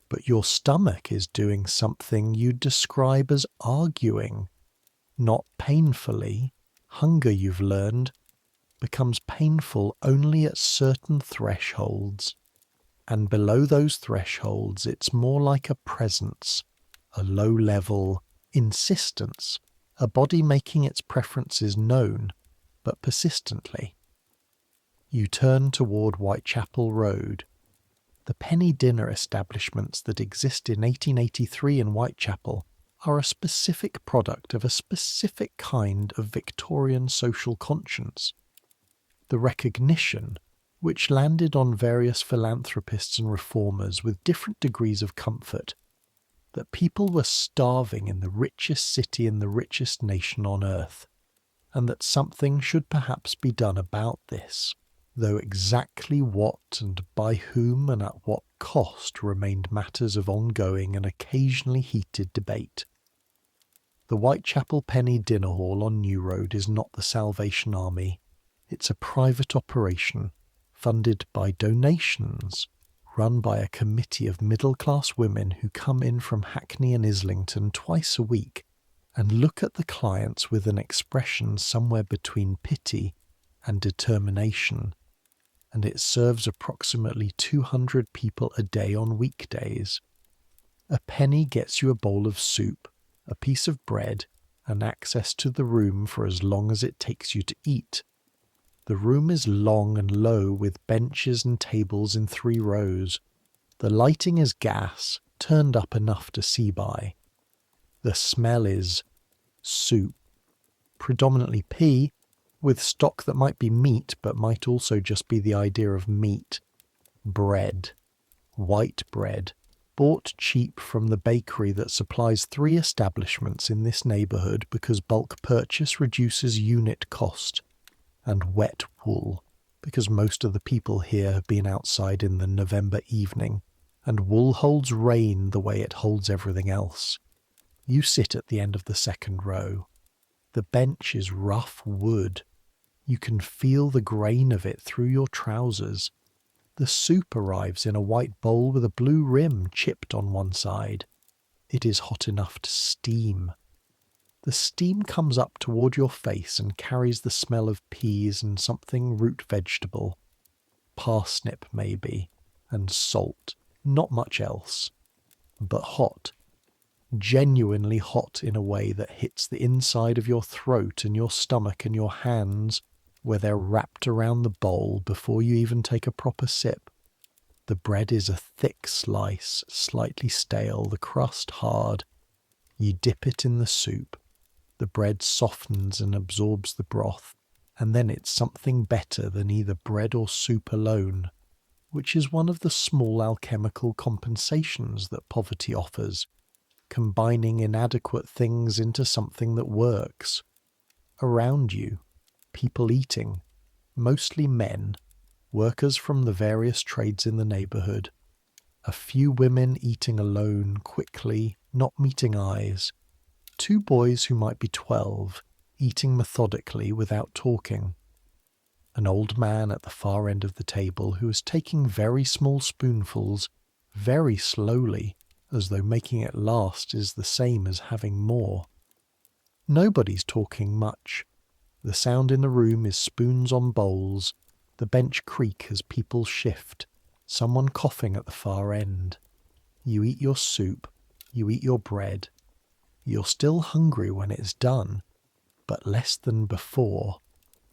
But your stomach is doing something you'd describe as arguing. Not painfully. Hunger, you've learned, becomes painful only at certain thresholds. And below those thresholds, it's more like a presence, a low-level insistence, a body making its preferences known, but persistently. You turn toward Whitechapel Road. The penny dinner establishments that exist in 1883 in Whitechapel are a specific product of a specific kind of Victorian social conscience. The recognition, which landed on various philanthropists and reformers with different degrees of comfort, that people were starving in the richest city in the richest nation on earth, and that something should perhaps be done about this, though exactly what and by whom and at what cost remained matters of ongoing and occasionally heated debate. The Whitechapel Penny Dinner Hall on New Road is not the Salvation Army. It's a private operation, funded by donations, run by a committee of middle-class women who come in from Hackney and Islington twice a week and look at the clients with an expression somewhere between pity and determination, and it serves approximately 200 people a day on weekdays. A penny gets you a bowl of soup, a piece of bread, and access to the room for as long as it takes you to eat. The room is long and low with benches and tables in 3 rows. The lighting is gas, turned up enough to see by. The smell is soup, predominantly pea, with stock that might be meat but might also just be the idea of meat. Bread, white bread, bought cheap from the bakery that supplies 3 establishments in this neighbourhood because bulk purchase reduces unit cost, and wet wool, because most of the people here have been outside in the November evening, and wool holds rain the way it holds everything else. You sit at the end of the 2nd row. The bench is rough wood. You can feel the grain of it through your trousers. The soup arrives in a white bowl with a blue rim chipped on one side. It is hot enough to steam. The steam comes up toward your face and carries the smell of peas and something root vegetable. Parsnip, maybe, and salt. Not much else. But hot. Genuinely hot in a way that hits the inside of your throat and your stomach and your hands, where they're wrapped around the bowl before you even take a proper sip. The bread is a thick slice, slightly stale, the crust hard. You dip it in the soup. The bread softens and absorbs the broth, and then it's something better than either bread or soup alone, which is one of the small alchemical compensations that poverty offers, combining inadequate things into something that works. Around you, people eating, mostly men, workers from the various trades in the neighbourhood, a few women eating alone, quickly, not meeting eyes, 2 boys who might be 12, eating methodically without talking, an old man at the far end of the table who is taking very small spoonfuls, very slowly, as though making it last is the same as having more. Nobody's talking much. The sound in the room is spoons on bowls, the bench creak as people shift, someone coughing at the far end. You eat your soup, you eat your bread. You're still hungry when it's done, but less than before.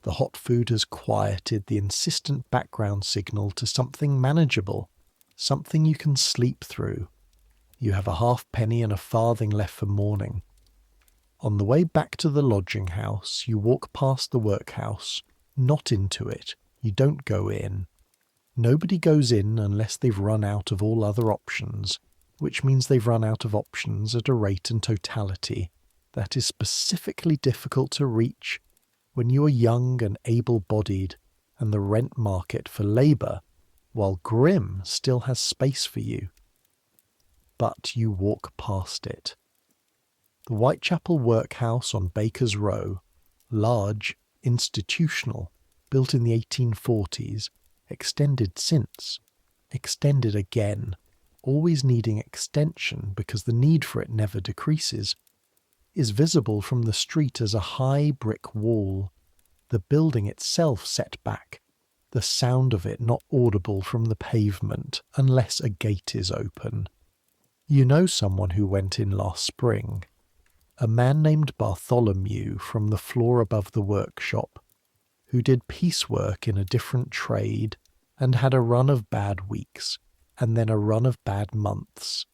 The hot food has quieted the insistent background signal to something manageable, something you can sleep through. You have a halfpenny and a farthing left for morning. On the way back to the lodging house, you walk past the workhouse, not into it. You don't go in. Nobody goes in unless they've run out of all other options, which means they've run out of options at a rate and totality that is specifically difficult to reach when you are young and able-bodied and the rent market for labour, while grim still has space for you. But you walk past it. The Whitechapel Workhouse on Baker's Row, large, institutional, built in the 1840s, extended since, extended again, always needing extension because the need for it never decreases, is visible from the street as a high brick wall, the building itself set back, the sound of it not audible from the pavement unless a gate is open. You know someone who went in last spring, a man named Bartholomew from the floor above the workshop, who did piecework in a different trade and had a run of bad weeks, and then a run of bad months,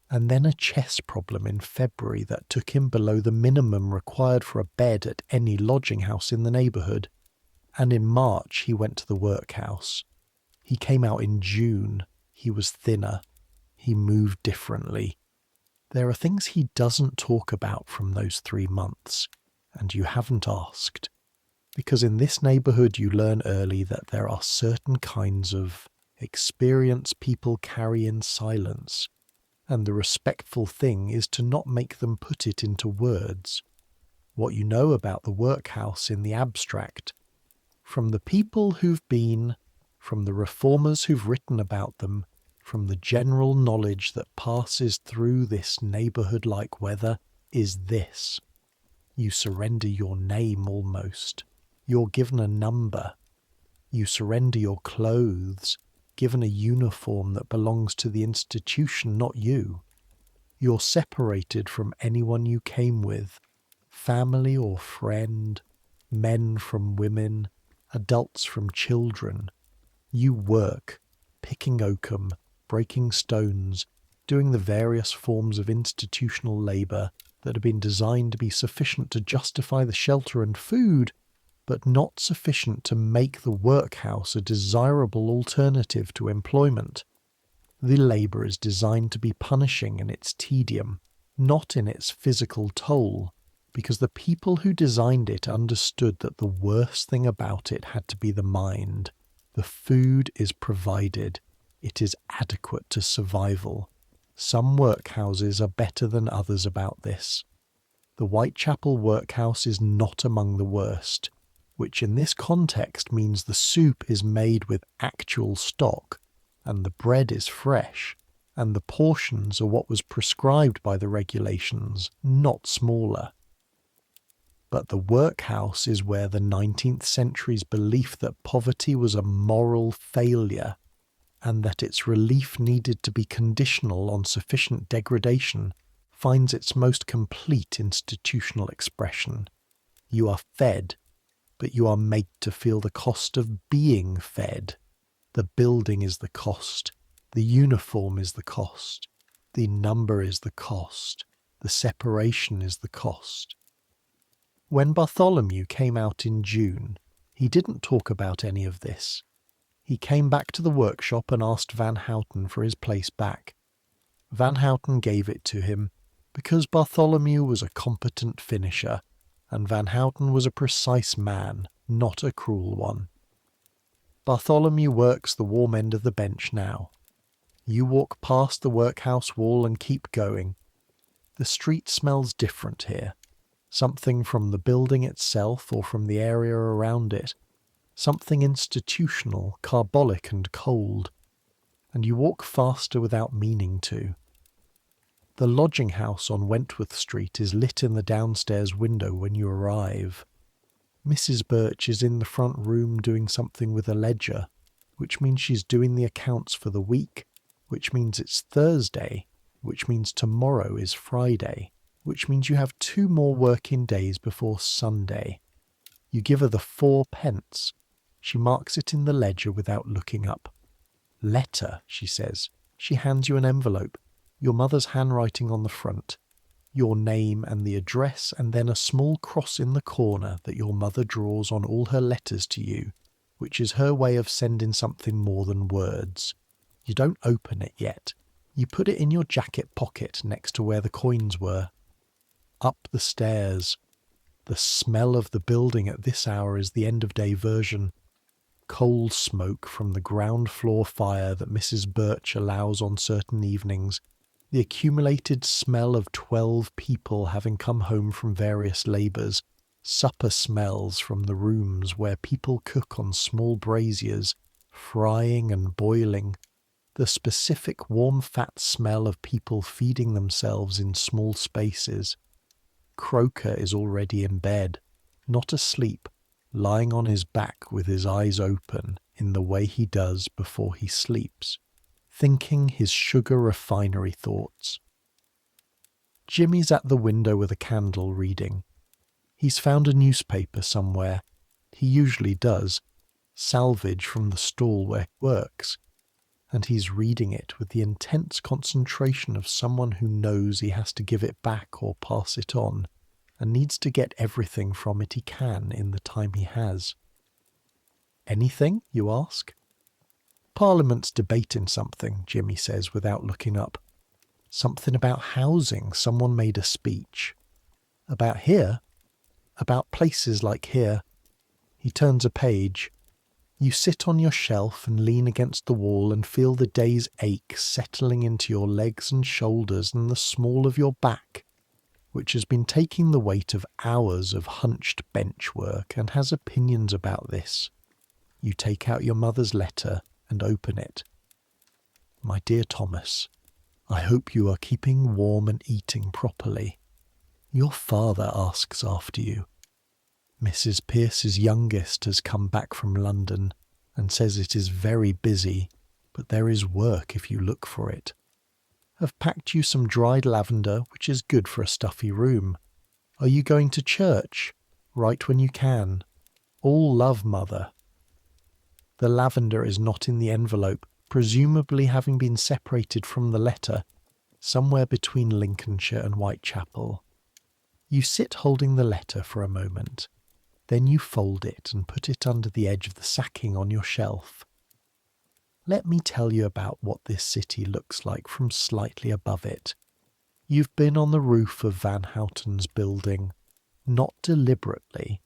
and then a chess problem in February that took him below the minimum required for a bed at any lodging house in the neighbourhood, and in March he went to the workhouse. He came out in June. He was thinner. He moved differently. There are things he doesn't talk about from those 3 months, and you haven't asked. Because in this neighbourhood you learn early that there are certain kinds of experience people carry in silence, and the respectful thing is to not make them put it into words. What you know about the workhouse in the abstract, from the people who've been, from the reformers who've written about them, from the general knowledge that passes through this neighbourhood like weather, is this. You surrender your name almost. You're given a number. You surrender your clothes, given a uniform that belongs to the institution, not you. You're separated from anyone you came with, family or friend, men from women, adults from children. You work, picking oakum, breaking stones, doing the various forms of institutional labour that have been designed to be sufficient to justify the shelter and food, but not sufficient to make the workhouse a desirable alternative to employment. The labour is designed to be punishing in its tedium, not in its physical toll, because the people who designed it understood that the worst thing about it had to be the mind. The food is provided. It is adequate to survival. Some workhouses are better than others about this. The Whitechapel workhouse is not among the worst, which in this context means the soup is made with actual stock, and the bread is fresh, and the portions are what was prescribed by the regulations, not smaller. But the workhouse is where the 19th century's belief that poverty was a moral failure, and that its relief needed to be conditional on sufficient degradation, finds its most complete institutional expression. You are fed, but you are made to feel the cost of being fed. The building is the cost. The uniform is the cost. The number is the cost. The separation is the cost. When Bartholomew came out in June, he didn't talk about any of this. He came back to the workshop and asked Van Houten for his place back. Van Houten gave it to him because Bartholomew was a competent finisher, and Van Houten was a precise man, not a cruel one. Bartholomew works the warm end of the bench now. You walk past the workhouse wall and keep going. The street smells different here. Something from the building itself or from the area around it. Something institutional, carbolic and cold. And you walk faster without meaning to. The lodging house on Wentworth Street is lit in the downstairs window when you arrive. Mrs. Birch is in the front room doing something with a ledger, which means she's doing the accounts for the week, which means it's Thursday, which means tomorrow is Friday, which means you have 2 more working days before Sunday. You give her the 4 pence. She marks it in the ledger without looking up. Letter, she says. She hands you an envelope, your mother's handwriting on the front, your name and the address, and then a small cross in the corner that your mother draws on all her letters to you, which is her way of sending something more than words. You don't open it yet. You put it in your jacket pocket next to where the coins were. Up the stairs. The smell of the building at this hour is the end-of-day version. Coal smoke from the ground floor fire that Mrs. Birch allows on certain evenings. The accumulated smell of 12 people having come home from various labours. Supper smells from the rooms where people cook on small braziers, frying and boiling. The specific warm fat smell of people feeding themselves in small spaces. Croker is already in bed, not asleep, lying on his back with his eyes open in the way he does before he sleeps, thinking his sugar refinery thoughts. Jimmy's at the window with a candle reading. He's found a newspaper somewhere. He usually does, salvage from the stall where he works, and he's reading it with the intense concentration of someone who knows he has to give it back or pass it on, and needs to get everything from it he can in the time he has. Anything, you ask? Parliament's debating something, Jimmy says without looking up. Something about housing. Someone made a speech. About here? About places like here. He turns a page. You sit on your shelf and lean against the wall and feel the day's ache settling into your legs and shoulders and the small of your back, which has been taking the weight of hours of hunched bench work and has opinions about this. You take out your mother's letter and open it. My dear Thomas, I hope you are keeping warm and eating properly. Your father asks after you. Mrs. Pierce's youngest has come back from London and says it is very busy, but there is work if you look for it. Have packed you some dried lavender, which is good for a stuffy room. Are you going to church? Write when you can. All love, Mother. The lavender is not in the envelope, presumably having been separated from the letter, somewhere between Lincolnshire and Whitechapel. You sit holding the letter for a moment. Then you fold it and put it under the edge of the sacking on your shelf. Let me tell you about what this city looks like from slightly above it. You've been on the roof of Van Houten's building. Not deliberately.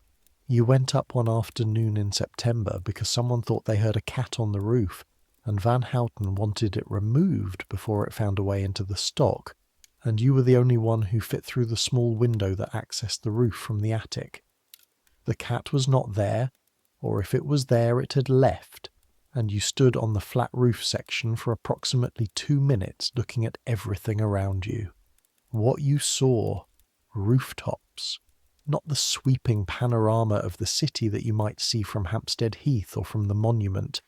You went up one afternoon in September because someone thought they heard a cat on the roof, and Van Houten wanted it removed before it found a way into the stock, and you were the only one who fit through the small window that accessed the roof from the attic. The cat was not there, or if it was there it had left, and you stood on the flat roof section for approximately 2 minutes looking at everything around you. What you saw, rooftops, not the sweeping panorama of the city that you might see from Hampstead Heath or from the Monument.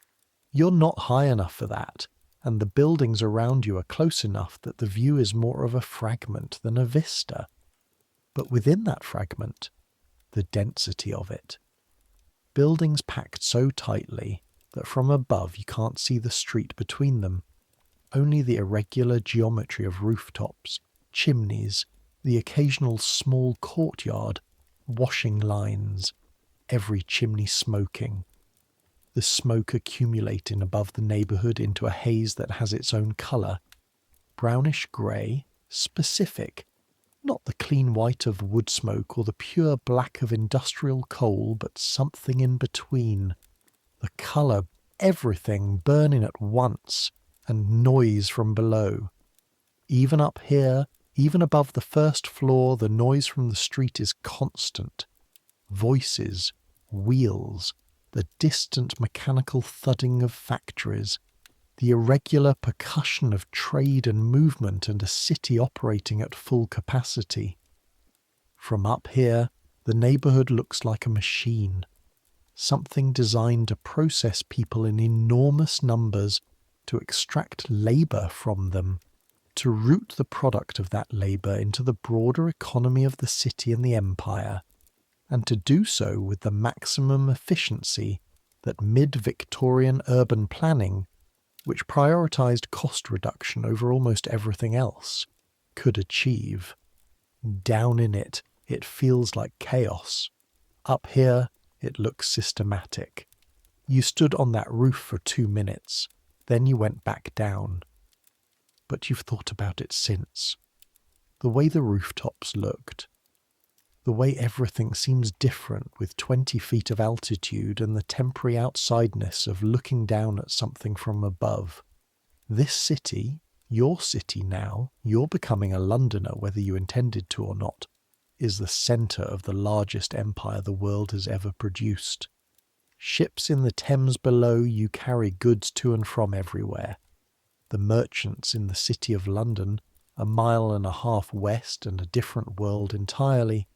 You're not high enough for that, and the buildings around you are close enough that the view is more of a fragment than a vista. But within that fragment, the density of it. Buildings packed so tightly that from above you can't see the street between them, only the irregular geometry of rooftops, chimneys, the occasional small courtyard, washing lines, every chimney smoking. The smoke accumulating above the neighbourhood into a haze that has its own colour, brownish grey, specific, not the clean white of wood smoke or the pure black of industrial coal, but something in between. The colour, everything burning at once, and noise from below. Even up here, even above the first floor, the noise from the street is constant. Voices, wheels, the distant mechanical thudding of factories, the irregular percussion of trade and movement and a city operating at full capacity. From up here, the neighbourhood looks like a machine, something designed to process people in enormous numbers, to extract labour from them, to route the product of that labour into the broader economy of the city and the empire, and to do so with the maximum efficiency that mid-Victorian urban planning, which prioritised cost reduction over almost everything else, could achieve. Down in it, it feels like chaos. Up here, it looks systematic. You stood on that roof for 2 minutes, then you went back down. But you've thought about it since. The way the rooftops looked. The way everything seems different with 20 feet of altitude and the temporary outsideness of looking down at something from above. This city, your city now, you're becoming a Londoner whether you intended to or not, is the centre of the largest empire the world has ever produced. Ships in the Thames below you carry goods to and from everywhere. The merchants in the city of London, a mile and a half west and a different world entirely,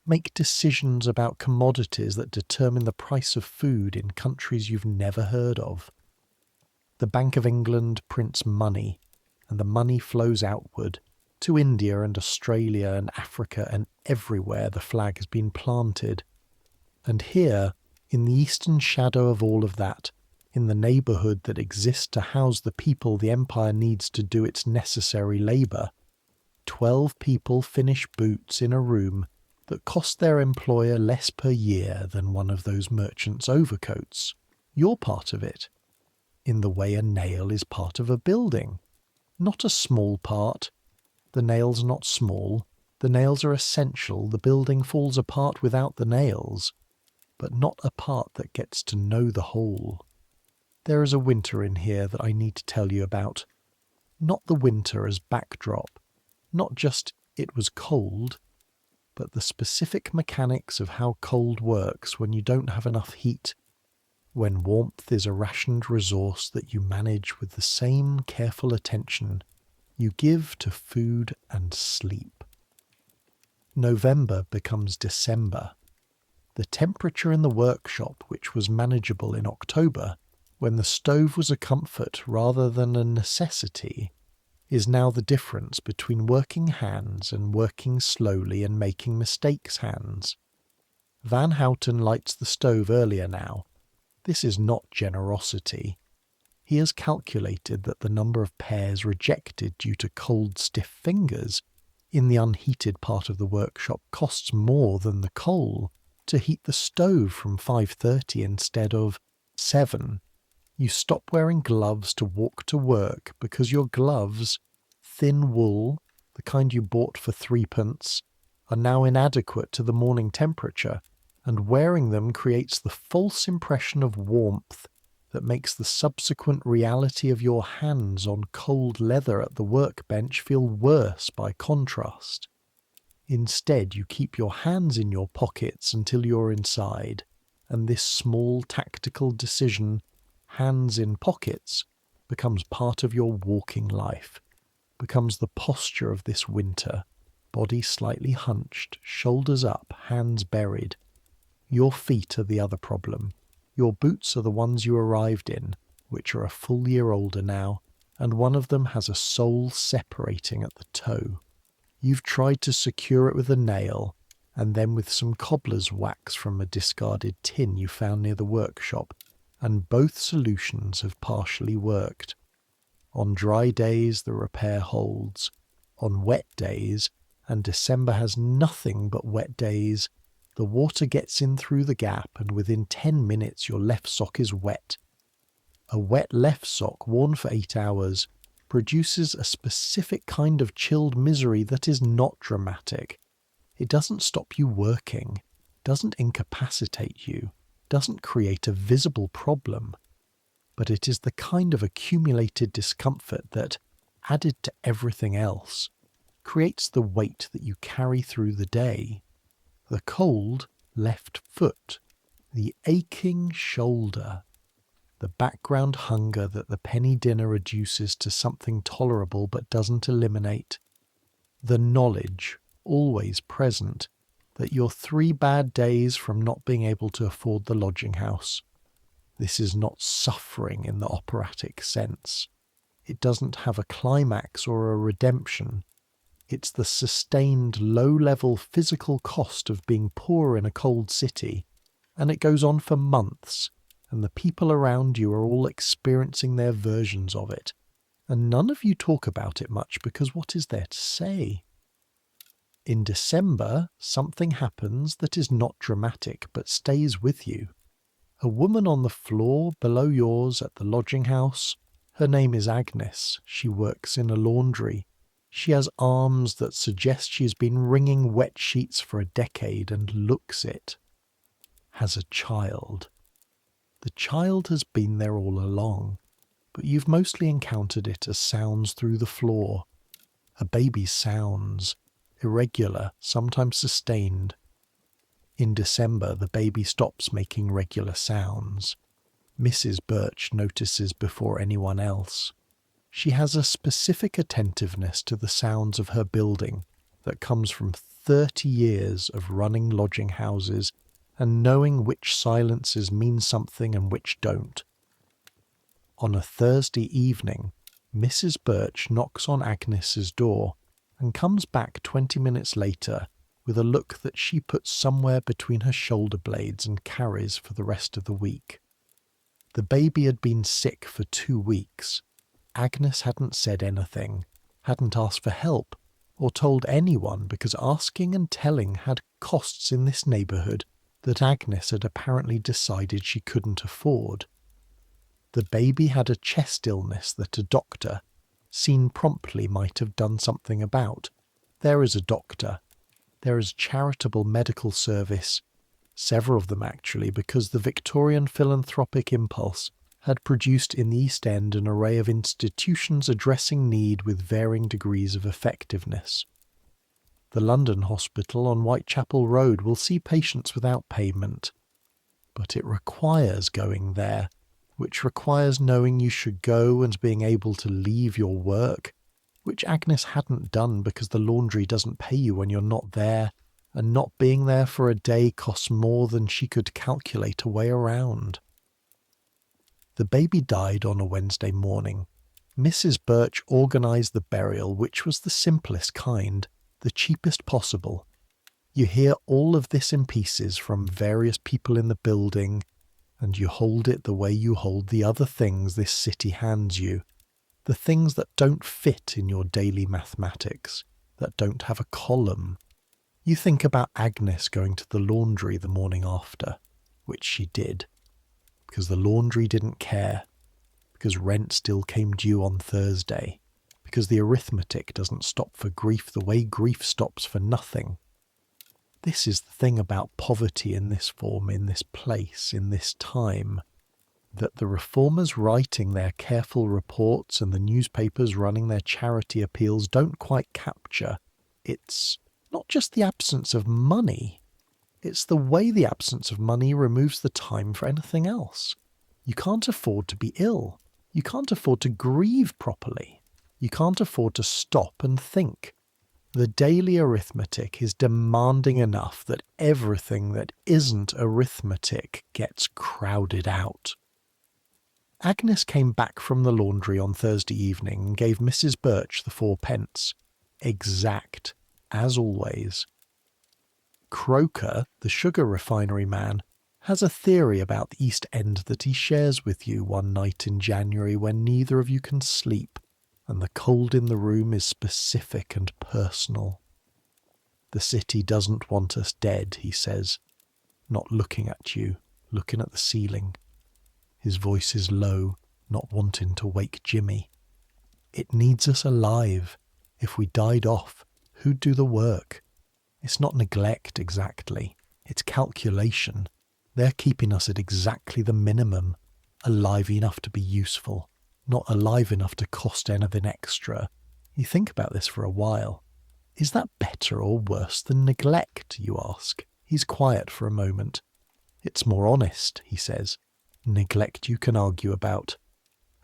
make decisions about commodities that determine the price of food in countries you've never heard of. The Bank of England prints money, and the money flows outward, to India and Australia and Africa and everywhere the flag has been planted. And here, in the eastern shadow of all of that, in the neighbourhood that exists to house the people the empire needs to do its necessary labour, 12 people finish boots in a room that cost their employer less per year than one of those merchants' overcoats. You're part of it. in the way a nail is part of a building. Not a small part. The nail's not small. The nails are essential. The building falls apart without the nails, but not a part that gets to know the whole. There is a winter in here that I need to tell you about. Not the winter as backdrop, not just it was cold, but the specific mechanics of how cold works when you don't have enough heat, when warmth is a rationed resource that you manage with the same careful attention you give to food and sleep. November becomes December. The temperature in the workshop, which was manageable in October, when the stove was a comfort rather than a necessity, is now the difference between working hands and working slowly and making mistakes hands. Van Houten lights the stove earlier now. This is not generosity. He has calculated that the number of pairs rejected due to cold, stiff fingers in the unheated part of the workshop costs more than the coal to heat the stove from 5:30 instead of 7. You stop wearing gloves to walk to work because your gloves, thin wool, the kind you bought for 3pence, are now inadequate to the morning temperature, and wearing them creates the false impression of warmth that makes the subsequent reality of your hands on cold leather at the workbench feel worse by contrast. Instead, you keep your hands in your pockets until you're inside, and this small tactical decision, hands in pockets, becomes part of your walking life, becomes the posture of this winter, body slightly hunched, shoulders up, hands buried. Your feet are the other problem. Your boots are the ones you arrived in, which are a full year older now, and one of them has a sole separating at the toe. You've tried to secure it with a nail, and then with some cobbler's wax from a discarded tin you found near the workshop, and both solutions have partially worked. On dry days the repair holds. On wet days, and December has nothing but wet days, the water gets in through the gap, and within 10 minutes your left sock is wet. A wet left sock worn for 8 hours produces a specific kind of chilled misery that is not dramatic. It doesn't stop you working, doesn't incapacitate you, doesn't create a visible problem, but it is the kind of accumulated discomfort that, added to everything else, creates the weight that you carry through the day. The cold left foot, the aching shoulder, the background hunger that the penny dinner reduces to something tolerable but doesn't eliminate, the knowledge, always present, that you're 3 bad days from not being able to afford the lodging house. This is not suffering in the operatic sense. It doesn't have a climax or a redemption. It's the sustained low-level physical cost of being poor in a cold city, and it goes on for months, and the people around you are all experiencing their versions of it, and none of you talk about it much because what is there to say? In December, something happens that is not dramatic but stays with you. A woman on the floor below yours at the lodging house, her name is Agnes, she works in a laundry. She has arms that suggest she has been wringing wet sheets for a decade and looks it. Has a child. The child has been there all along, but you've mostly encountered it as sounds through the floor. A baby's sounds, irregular, sometimes sustained. In December, the baby stops making regular sounds. Mrs. Birch notices before anyone else. She has a specific attentiveness to the sounds of her building that comes from 30 years of running lodging houses and knowing which silences mean something and which don't. On a Thursday evening, Mrs. Birch knocks on Agnes's door and comes back 20 minutes later with a look that she puts somewhere between her shoulder blades and carries for the rest of the week. The baby had been sick for 2 weeks. Agnes hadn't said anything, hadn't asked for help, or told anyone because asking and telling had costs in this neighbourhood that Agnes had apparently decided she couldn't afford. The baby had a chest illness that a doctor, seen promptly, might have done something about. There is a doctor. There is a charitable medical service. Several of them, actually, because the Victorian philanthropic impulse had produced in the East End an array of institutions addressing need with varying degrees of effectiveness. The London hospital on Whitechapel Road will see patients without payment, but it requires going there, which requires knowing you should go and being able to leave your work, which Agnes hadn't done because the laundry doesn't pay you when you're not there, and not being there for a day costs more than she could calculate a way around. The baby died on a Wednesday morning. Mrs. Birch organised the burial, which was the simplest kind, the cheapest possible. You hear all of this in pieces from various people in the building, and you hold it the way you hold the other things this city hands you, the things that don't fit in your daily mathematics, that don't have a column. You think about Agnes going to the laundry the morning after, which she did, because the laundry didn't care, because rent still came due on Thursday, because the arithmetic doesn't stop for grief the way grief stops for nothing. This is the thing about poverty in this form, in this place, in this time, that the reformers writing their careful reports and the newspapers running their charity appeals don't quite capture. It's not just the absence of money, it's the way the absence of money removes the time for anything else. You can't afford to be ill. You can't afford to grieve properly. You can't afford to stop and think. The daily arithmetic is demanding enough that everything that isn't arithmetic gets crowded out. Agnes came back from the laundry on Thursday evening and gave Mrs. Birch the 4pence. Exact, as always. Croker, the sugar refinery man, has a theory about the East End that he shares with you one night in January when neither of you can sleep, and the cold in the room is specific and personal. The city doesn't want us dead, he says, not looking at you, looking at the ceiling. His voice is low, not wanting to wake Jimmy. It needs us alive. If we died off, who'd do the work? It's not neglect exactly, it's calculation. They're keeping us at exactly the minimum, alive enough to be useful, not alive enough to cost anything extra. You think about this for a while. Is that better or worse than neglect, you ask? He's quiet for a moment. It's more honest, he says. Neglect you can argue about.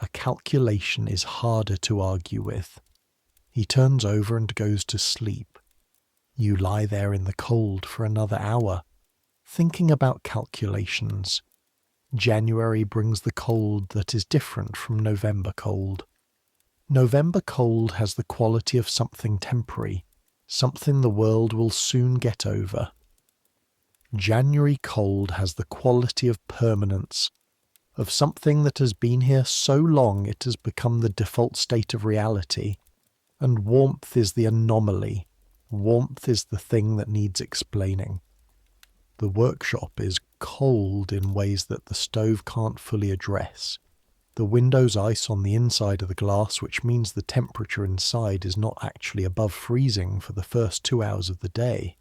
A calculation is harder to argue with. He turns over and goes to sleep. You lie there in the cold for another hour, thinking about calculations. January brings the cold that is different from November cold. November cold has the quality of something temporary, something the world will soon get over. January cold has the quality of permanence, of something that has been here so long it has become the default state of reality, and warmth is the anomaly. Warmth is the thing that needs explaining. The workshop is cold in ways that the stove can't fully address. The window's ice on the inside of the glass, which means the temperature inside is not actually above freezing for the first 2 hours of the day.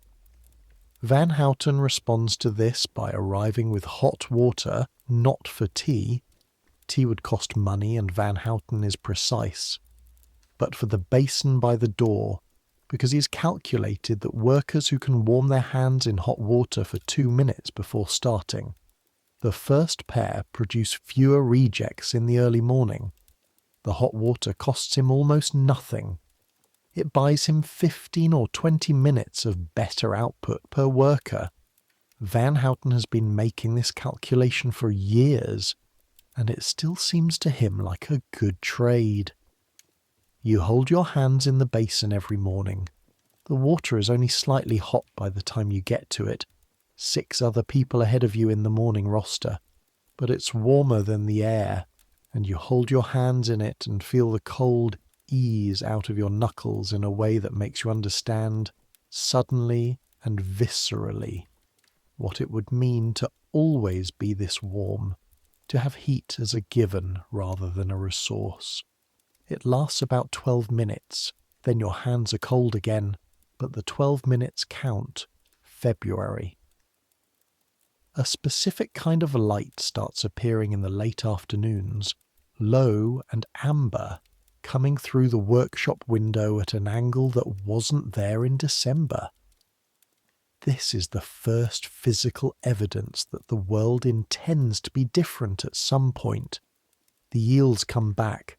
Van Houten responds to this by arriving with hot water, not for tea. Tea would cost money and Van Houten is precise. But for the basin by the door, because he's calculated that workers who can warm their hands in hot water for 2 minutes before starting, the first pair produce fewer rejects in the early morning. The hot water costs him almost nothing. It buys him 15 or 20 minutes of better output per worker. Van Houten has been making this calculation for years, and it still seems to him like a good trade. You hold your hands in the basin every morning. The water is only slightly hot by the time you get to it. 6 other people ahead of you in the morning roster. But it's warmer than the air, and you hold your hands in it and feel the cold ease out of your knuckles in a way that makes you understand, suddenly and viscerally, what it would mean to always be this warm, to have heat as a given rather than a resource. It lasts about 12 minutes, then your hands are cold again, but the 12 minutes count. February. A specific kind of light starts appearing in the late afternoons, low and amber, coming through the workshop window at an angle that wasn't there in December. This is the first physical evidence that the world intends to be different at some point. The eels come back.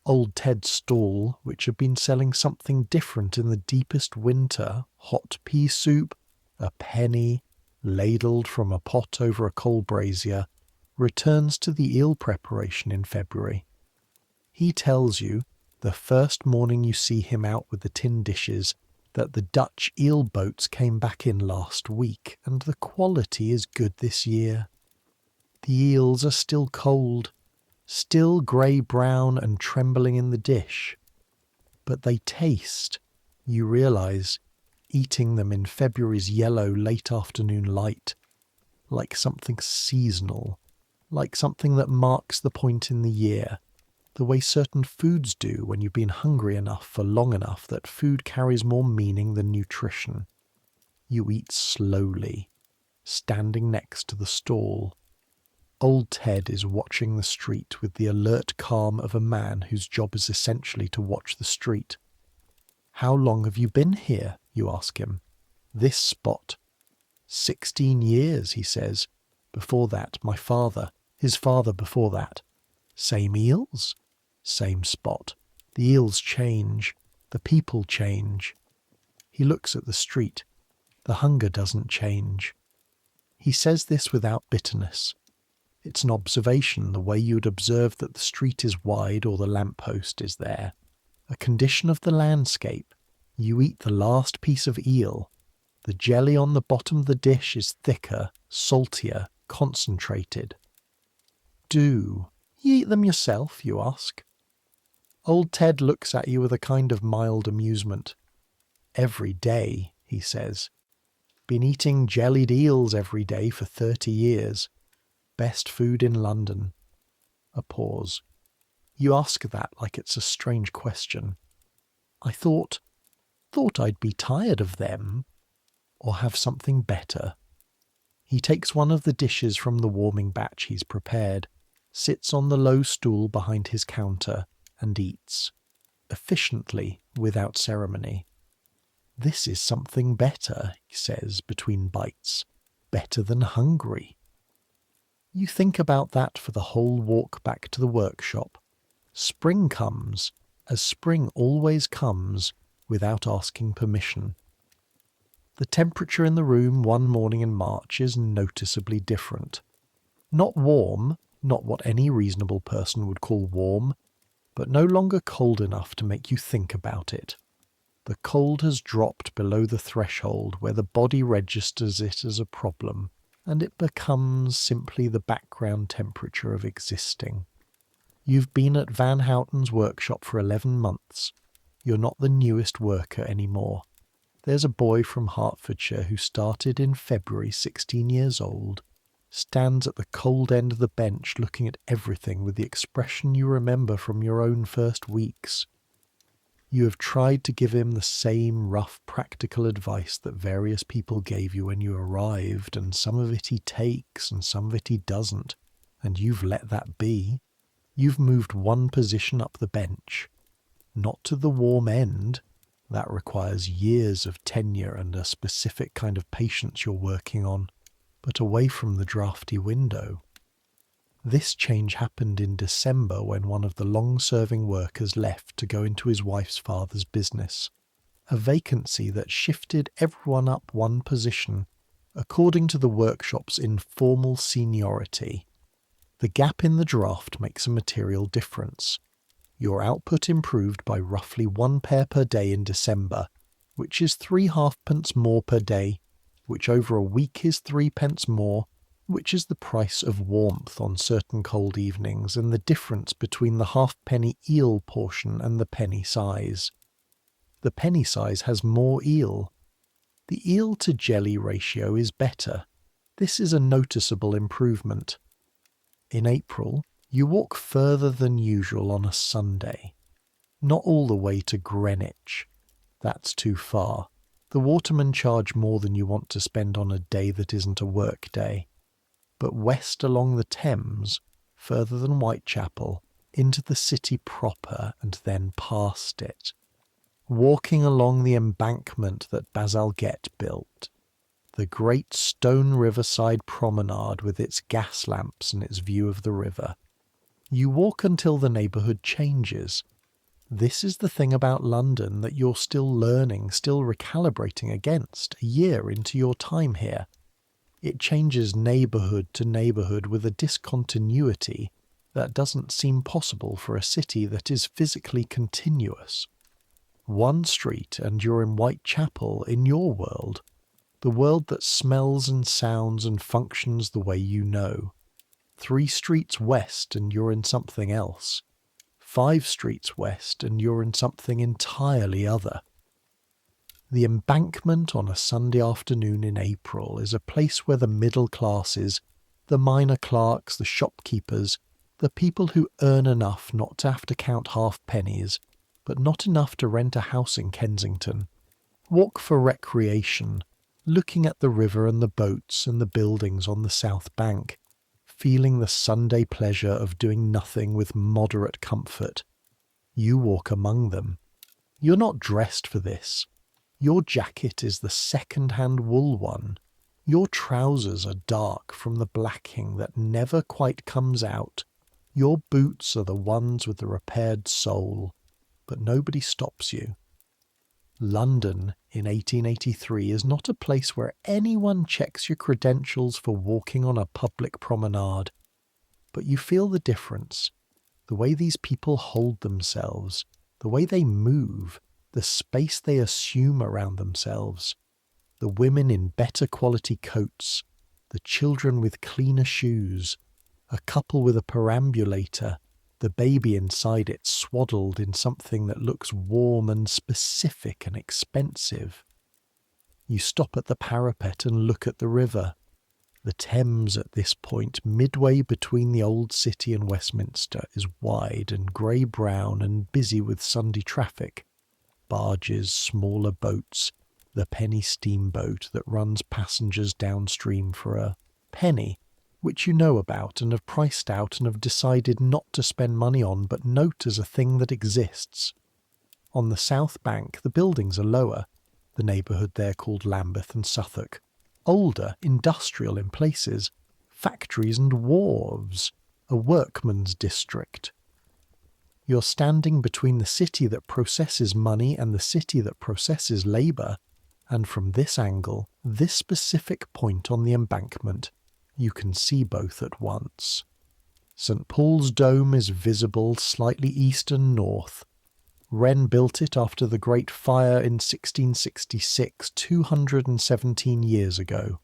Old Ted's stall, which had been selling something different in the deepest winter, hot pea soup, a penny, ladled from a pot over a coal brazier, returns to the eel preparation in February. He tells you, the first morning you see him out with the tin dishes, that the Dutch eel boats came back in last week and the quality is good this year. The eels are still cold, still grey-brown and trembling in the dish. But they taste, you realise, eating them in February's yellow late afternoon light, like something seasonal, like something that marks the point in the year, the way certain foods do when you've been hungry enough for long enough that food carries more meaning than nutrition. You eat slowly, standing next to the stall. Old Ted is watching the street with the alert calm of a man whose job is essentially to watch the street. "How long have you been here?" you ask him. "This spot." 16 years, he says. "Before that, my father, his father before that." "Same eels?" "Same spot. The eels change. The people change." He looks at the street. The hunger doesn't change. He says this without bitterness. It's an observation the way you'd observe that the street is wide or the lamppost is there. A condition of the landscape. You eat the last piece of eel. The jelly on the bottom of the dish is thicker, saltier, concentrated. "Do you eat them yourself?" you ask. Old Ted looks at you with a kind of mild amusement. "Every day," he says. "Been eating jellied eels every day for 30 years. Best food in London." A pause. You ask that like it's a strange question. "I thought I'd be tired of them, or have something better." He takes one of the dishes from the warming batch he's prepared, sits on the low stool behind his counter, and eats. Efficiently, without ceremony. "This is something better," he says between bites. "Better than hungry." You think about that for the whole walk back to the workshop. Spring comes, as spring always comes, without asking permission. The temperature in the room one morning in March is noticeably different. Not warm, not what any reasonable person would call warm, but no longer cold enough to make you think about it. The cold has dropped below the threshold where the body registers it as a problem, and it becomes simply the background temperature of existing. You've been at Van Houten's workshop for 11 months. You're not the newest worker anymore. There's a boy from Hertfordshire who started in February, 16 years old, stands at the cold end of the bench looking at everything with the expression you remember from your own first weeks. You have tried to give him the same rough practical advice that various people gave you when you arrived, and some of it he takes and some of it he doesn't, and you've let that be. You've moved one position up the bench. Not to the warm end. That requires years of tenure and a specific kind of patience you're working on, but away from the drafty window. This change happened in December when one of the long-serving workers left to go into his wife's father's business, a vacancy that shifted everyone up one position, according to the workshop's informal seniority. The gap in the draft makes a material difference. Your output improved by roughly 1 pair per day in December, which is 3 halfpence more per day, which over a week is 3 pence more, which is the price of warmth on certain cold evenings and the difference between the halfpenny eel portion and the penny size. The penny size has more eel. The eel to jelly ratio is better. This is a noticeable improvement. In April, you walk further than usual on a Sunday. Not all the way to Greenwich. That's too far. The watermen charge more than you want to spend on a day that isn't a work day. But west along the Thames, further than Whitechapel, into the city proper and then past it. Walking along the embankment that Bazalgette built. The great stone riverside promenade with its gas lamps and its view of the river. You walk until the neighbourhood changes. This is the thing about London that you're still learning, still recalibrating against a year into your time here. It changes neighbourhood to neighbourhood with a discontinuity that doesn't seem possible for a city that is physically continuous. One street and you're in Whitechapel in your world. The world that smells and sounds and functions the way you know. 3 streets west and you're in something else. 5 streets west and you're in something entirely other. The embankment on a Sunday afternoon in April is a place where the middle classes, the minor clerks, the shopkeepers, the people who earn enough not to have to count halfpennies, but not enough to rent a house in Kensington, walk for recreation, looking at the river and the boats and the buildings on the south bank, feeling the Sunday pleasure of doing nothing with moderate comfort. You walk among them. You're not dressed for this. Your jacket is the second-hand wool one. Your trousers are dark from the blacking that never quite comes out. Your boots are the ones with the repaired sole. But nobody stops you. London in 1883 is not a place where anyone checks your credentials for walking on a public promenade. But you feel the difference. The way these people hold themselves, the way they move, the space they assume around themselves. The women in better quality coats, the children with cleaner shoes, a couple with a perambulator, the baby inside it swaddled in something that looks warm and specific and expensive. You stop at the parapet and look at the river. The Thames at this point, midway between the old city and Westminster, is wide and grey-brown and busy with Sunday traffic. Barges, smaller boats, the penny steamboat that runs passengers downstream for a penny, which you know about and have priced out and have decided not to spend money on but note as a thing that exists. On the south bank the buildings are lower, the neighbourhood there called Lambeth and Suffolk, older, industrial in places, factories and wharves, a workman's district. You're standing between the city that processes money and the city that processes labour, and from this angle, this specific point on the embankment, you can see both at once. St. Paul's Dome is visible slightly east and north. Wren built it after the Great Fire in 1666, 217 years ago.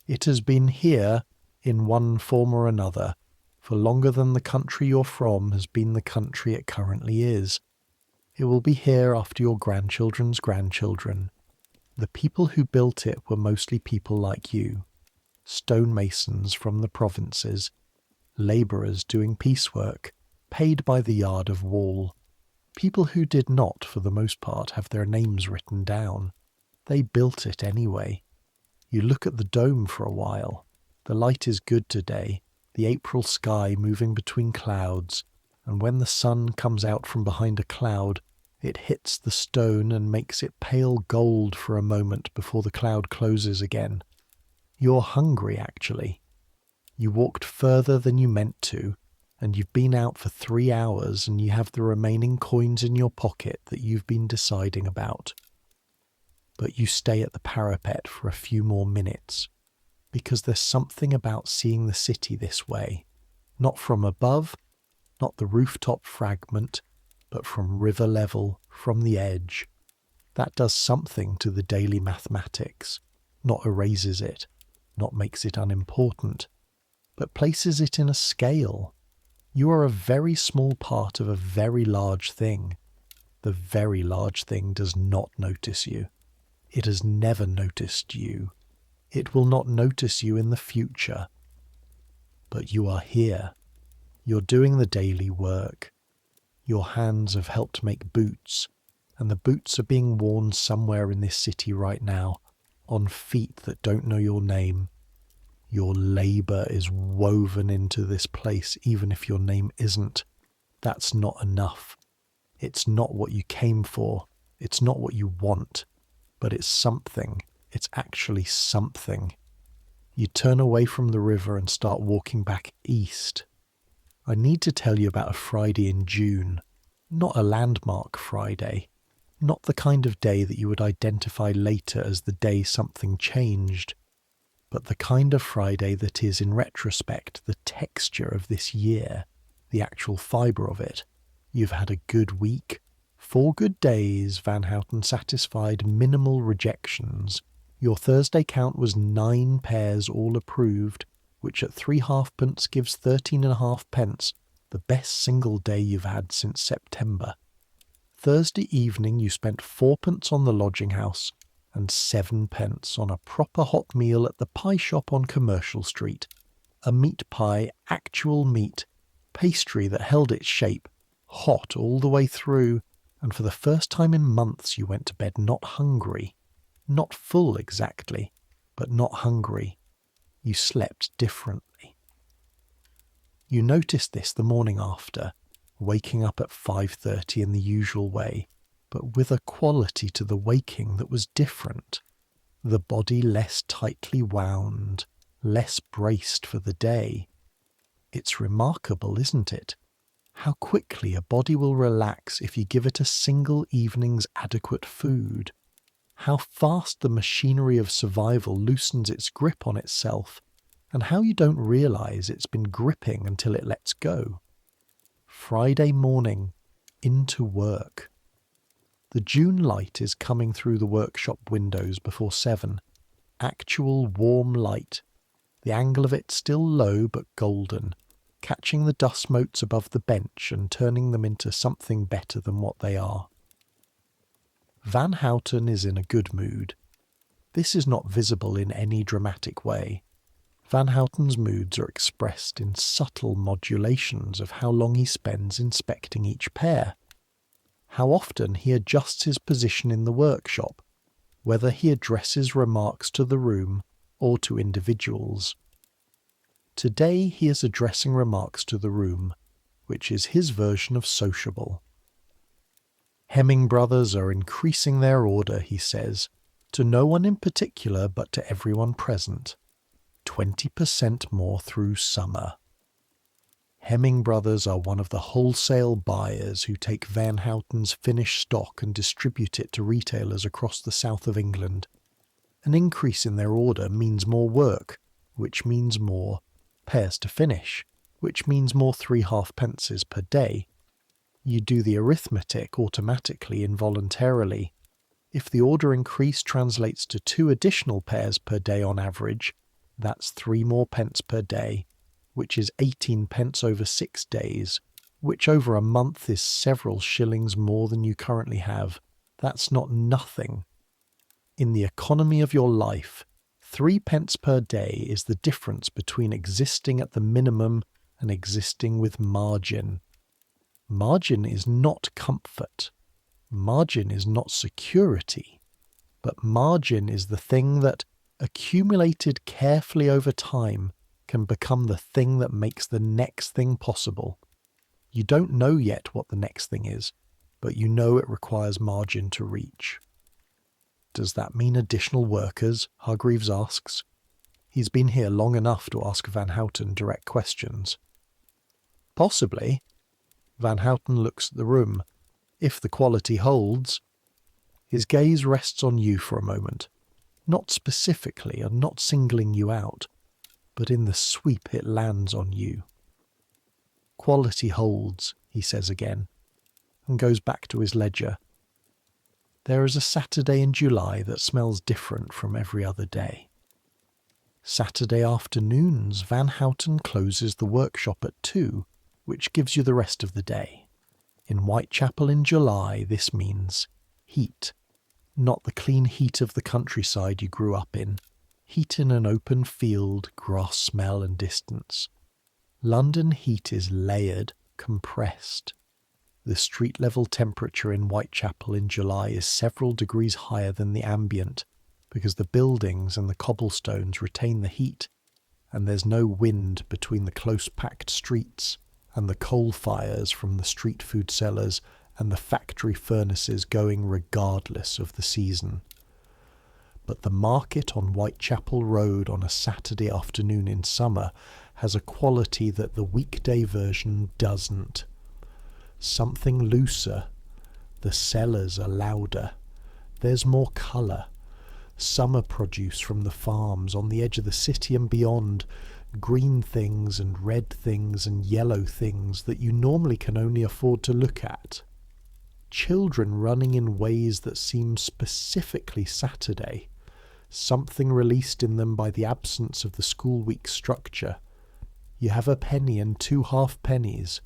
It has been here, in one form or another, for longer than the country you're from has been the country it currently is. It will be here after your grandchildren's grandchildren. The people who built it were mostly people like you. Stonemasons from the provinces, labourers doing piecework, paid by the yard of wall, people who did not, for the most part, have their names written down. They built it anyway. You look at the dome for a while. The light is good today, the April sky moving between clouds, and when the sun comes out from behind a cloud, it hits the stone and makes it pale gold for a moment before the cloud closes again. You're hungry, actually. You walked further than you meant to, and you've been out for 3 hours and you have the remaining coins in your pocket that you've been deciding about. But you stay at the parapet for a few more minutes, because there's something about seeing the city this way, not from above, not the rooftop fragment, but from river level, from the edge. That does something to the daily mathematics, not erases it, not makes it unimportant, but places it in a scale. You are a very small part of a very large thing. The very large thing does not notice you. It has never noticed you. It will not notice you in the future. But you are here. You're doing the daily work. Your hands have helped make boots, and the boots are being worn somewhere in this city right now, on feet that don't know your name. Your labour is woven into this place, even if your name isn't. That's not enough. It's not what you came for. It's not what you want. But it's something. It's actually something. You turn away from the river and start walking back east. I need to tell you about a Friday in June. Not a landmark Friday. Not the kind of day that you would identify later as the day something changed. But the kind of Friday that is, in retrospect, the texture of this year, the actual fibre of it. You've had a good week. 4 good days, Van Houten satisfied, minimal rejections. Your Thursday count was 9 pairs all approved, which at 3 halfpence gives 13.5 pence, the best single day you've had since September. Thursday evening you spent 4pence on the lodging house, and 7pence on a proper hot meal at the pie shop on Commercial Street. A meat pie, actual meat, pastry that held its shape, hot all the way through, and for the first time in months you went to bed not hungry. Not full exactly, but not hungry. You slept differently. You noticed this the morning after, waking up at 5:30 in the usual way, but with a quality to the waking that was different. The body less tightly wound, less braced for the day. It's remarkable, isn't it? How quickly a body will relax if you give it a single evening's adequate food. How fast the machinery of survival loosens its grip on itself, and how you don't realise it's been gripping until it lets go. Friday morning, into work. The June light is coming through the workshop windows before 7. Actual warm light. The angle of it still low but golden, catching the dust motes above the bench and turning them into something better than what they are. Van Houten is in a good mood. This is not visible in any dramatic way. Van Houten's moods are expressed in subtle modulations of how long he spends inspecting each pair. How often he adjusts his position in the workshop, whether he addresses remarks to the room or to individuals. Today he is addressing remarks to the room, which is his version of sociable. Hemming brothers are increasing their order, he says, to no one in particular but to everyone present. 20% more through summer. Hemming brothers are one of the wholesale buyers who take Van Houten's finished stock and distribute it to retailers across the south of England. An increase in their order means more work, which means more pairs to finish, which means more 3 halfpences per day. You do the arithmetic automatically, involuntarily. If the order increase translates to 2 additional pairs per day on average, that's 3 more pence per day, which is 18 pence over 6 days, which over a month is several shillings more than you currently have. That's not nothing. In the economy of your life, 3 pence per day is the difference between existing at the minimum and existing with margin. Margin is not comfort. Margin is not security. But margin is the thing that, accumulated carefully over time, can become the thing that makes the next thing possible. You don't know yet what the next thing is, but you know it requires margin to reach. Does that mean additional workers? Hargreaves asks. He's been here long enough to ask Van Houten direct questions. Possibly. Van Houten looks at the room. If the quality holds. His gaze rests on you for a moment. Not specifically and not singling you out, but in the sweep it lands on you. Quality holds, he says again, and goes back to his ledger. There is a Saturday in July that smells different from every other day. Saturday afternoons, Van Houten closes the workshop at 2, which gives you the rest of the day. In Whitechapel in July, this means heat. Not the clean heat of the countryside you grew up in. Heat in an open field, grass smell and distance. London heat is layered, compressed. The street-level temperature in Whitechapel in July is several degrees higher than the ambient because the buildings and the cobblestones retain the heat, and there's no wind between the close-packed streets and the coal fires from the street food sellers and the factory furnaces going regardless of the season. But the market on Whitechapel Road on a Saturday afternoon in summer has a quality that the weekday version doesn't. Something looser. The sellers are louder. There's more colour. Summer produce from the farms on the edge of the city and beyond, green things and red things and yellow things that you normally can only afford to look at. Children running in ways that seem specifically Saturday, something released in them by the absence of the school week structure. You have a penny and 2 halfpennies.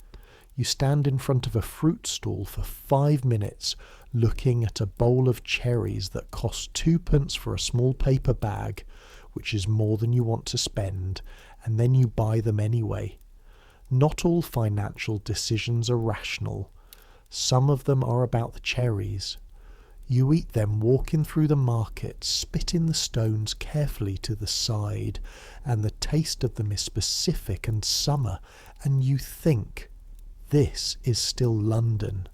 You stand in front of a fruit stall for 5 minutes looking at a bowl of cherries that cost 2pence for a small paper bag, which is more than you want to spend, and then you buy them anyway. Not all financial decisions are rational. Some of them are about the cherries. You eat them walking through the market, spitting the stones carefully to the side, and the taste of them is specific and summer, and you think, this is still London.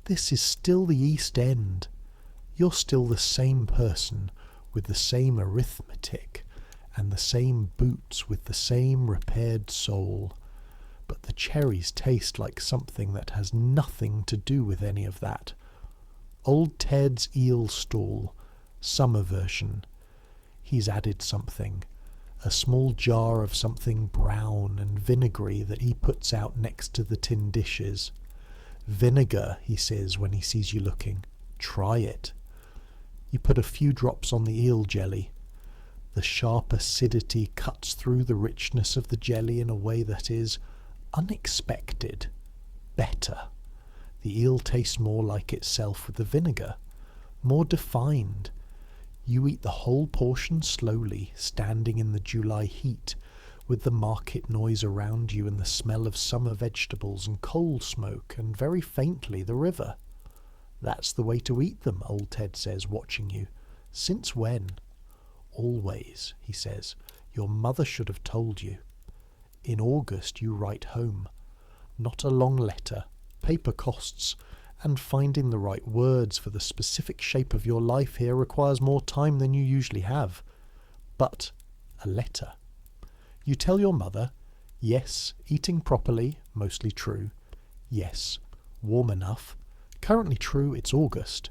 This is still the East End. You're still the same person, with the same arithmetic, and the same boots with the same repaired sole. But the cherries taste like something that has nothing to do with any of that. Old Ted's eel stall, summer version. He's added something. A small jar of something brown and vinegary that he puts out next to the tin dishes. Vinegar, he says when he sees you looking. Try it. You put a few drops on the eel jelly. The sharp acidity cuts through the richness of the jelly in a way that is unexpected. Better. The eel tastes more like itself with the vinegar, more defined. You eat the whole portion slowly, standing in the July heat, with the market noise around you and the smell of summer vegetables and coal smoke, and very faintly the river. That's the way to eat them, old Ted says, watching you. Since when? Always, he says. Your mother should have told you. In August you write home. Not a long letter. Paper costs, and finding the right words for the specific shape of your life here requires more time than you usually have. But a letter. You tell your mother, yes, eating properly, mostly true. Yes, warm enough. Currently true, it's August.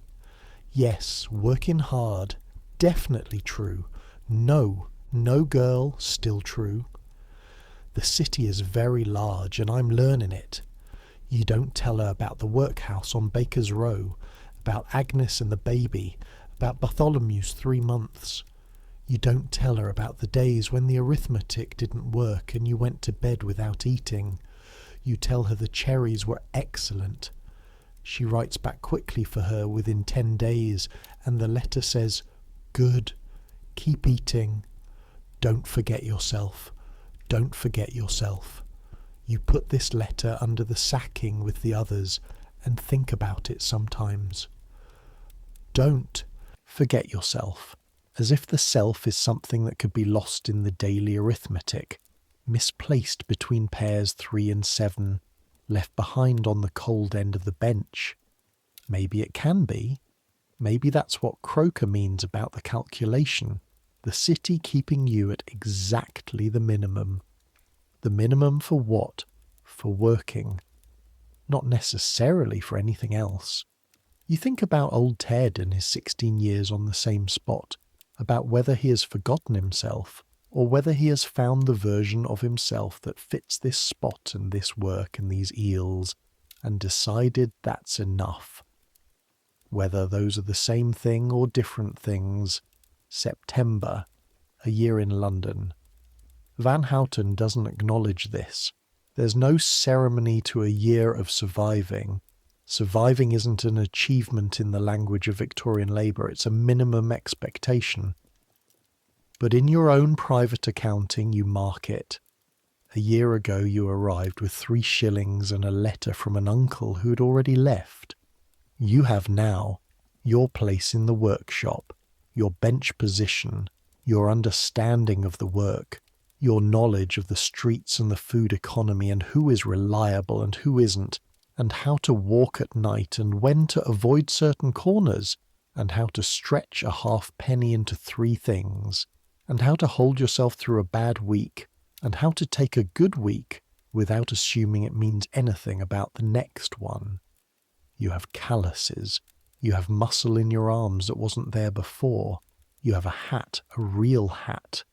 Yes, working hard, definitely true. No, no girl, still true. The city is very large and I'm learning it. You don't tell her about the workhouse on Baker's Row, about Agnes and the baby, about Bartholomew's 3 months. You don't tell her about the days when the arithmetic didn't work and you went to bed without eating. You tell her the cherries were excellent. She writes back quickly for her within 10 days, and the letter says, good, keep eating, don't forget yourself, don't forget yourself. You put this letter under the sacking with the others and think about it sometimes. Don't forget yourself, as if the self is something that could be lost in the daily arithmetic, misplaced between pairs 3 and 7, left behind on the cold end of the bench. Maybe it can be. Maybe that's what Croker means about the calculation, the city keeping you at exactly the minimum. The minimum for what? For working. Not necessarily for anything else. You think about old Ted and his 16 years on the same spot, about whether he has forgotten himself, or whether he has found the version of himself that fits this spot and this work and these eels, and decided that's enough. Whether those are the same thing or different things. September, a year in London. Van Houten doesn't acknowledge this. There's no ceremony to a year of surviving. Surviving isn't an achievement in the language of Victorian labour, it's a minimum expectation. But in your own private accounting you mark it. A year ago you arrived with 3 shillings and a letter from an uncle who had already left. You have now your place in the workshop, your bench position, your understanding of the work, your knowledge of the streets and the food economy and who is reliable and who isn't, and how to walk at night and when to avoid certain corners, and how to stretch a halfpenny into 3 things, and how to hold yourself through a bad week, and how to take a good week without assuming it means anything about the next one. You have calluses. You have muscle in your arms that wasn't there before. You have a hat, a real hat,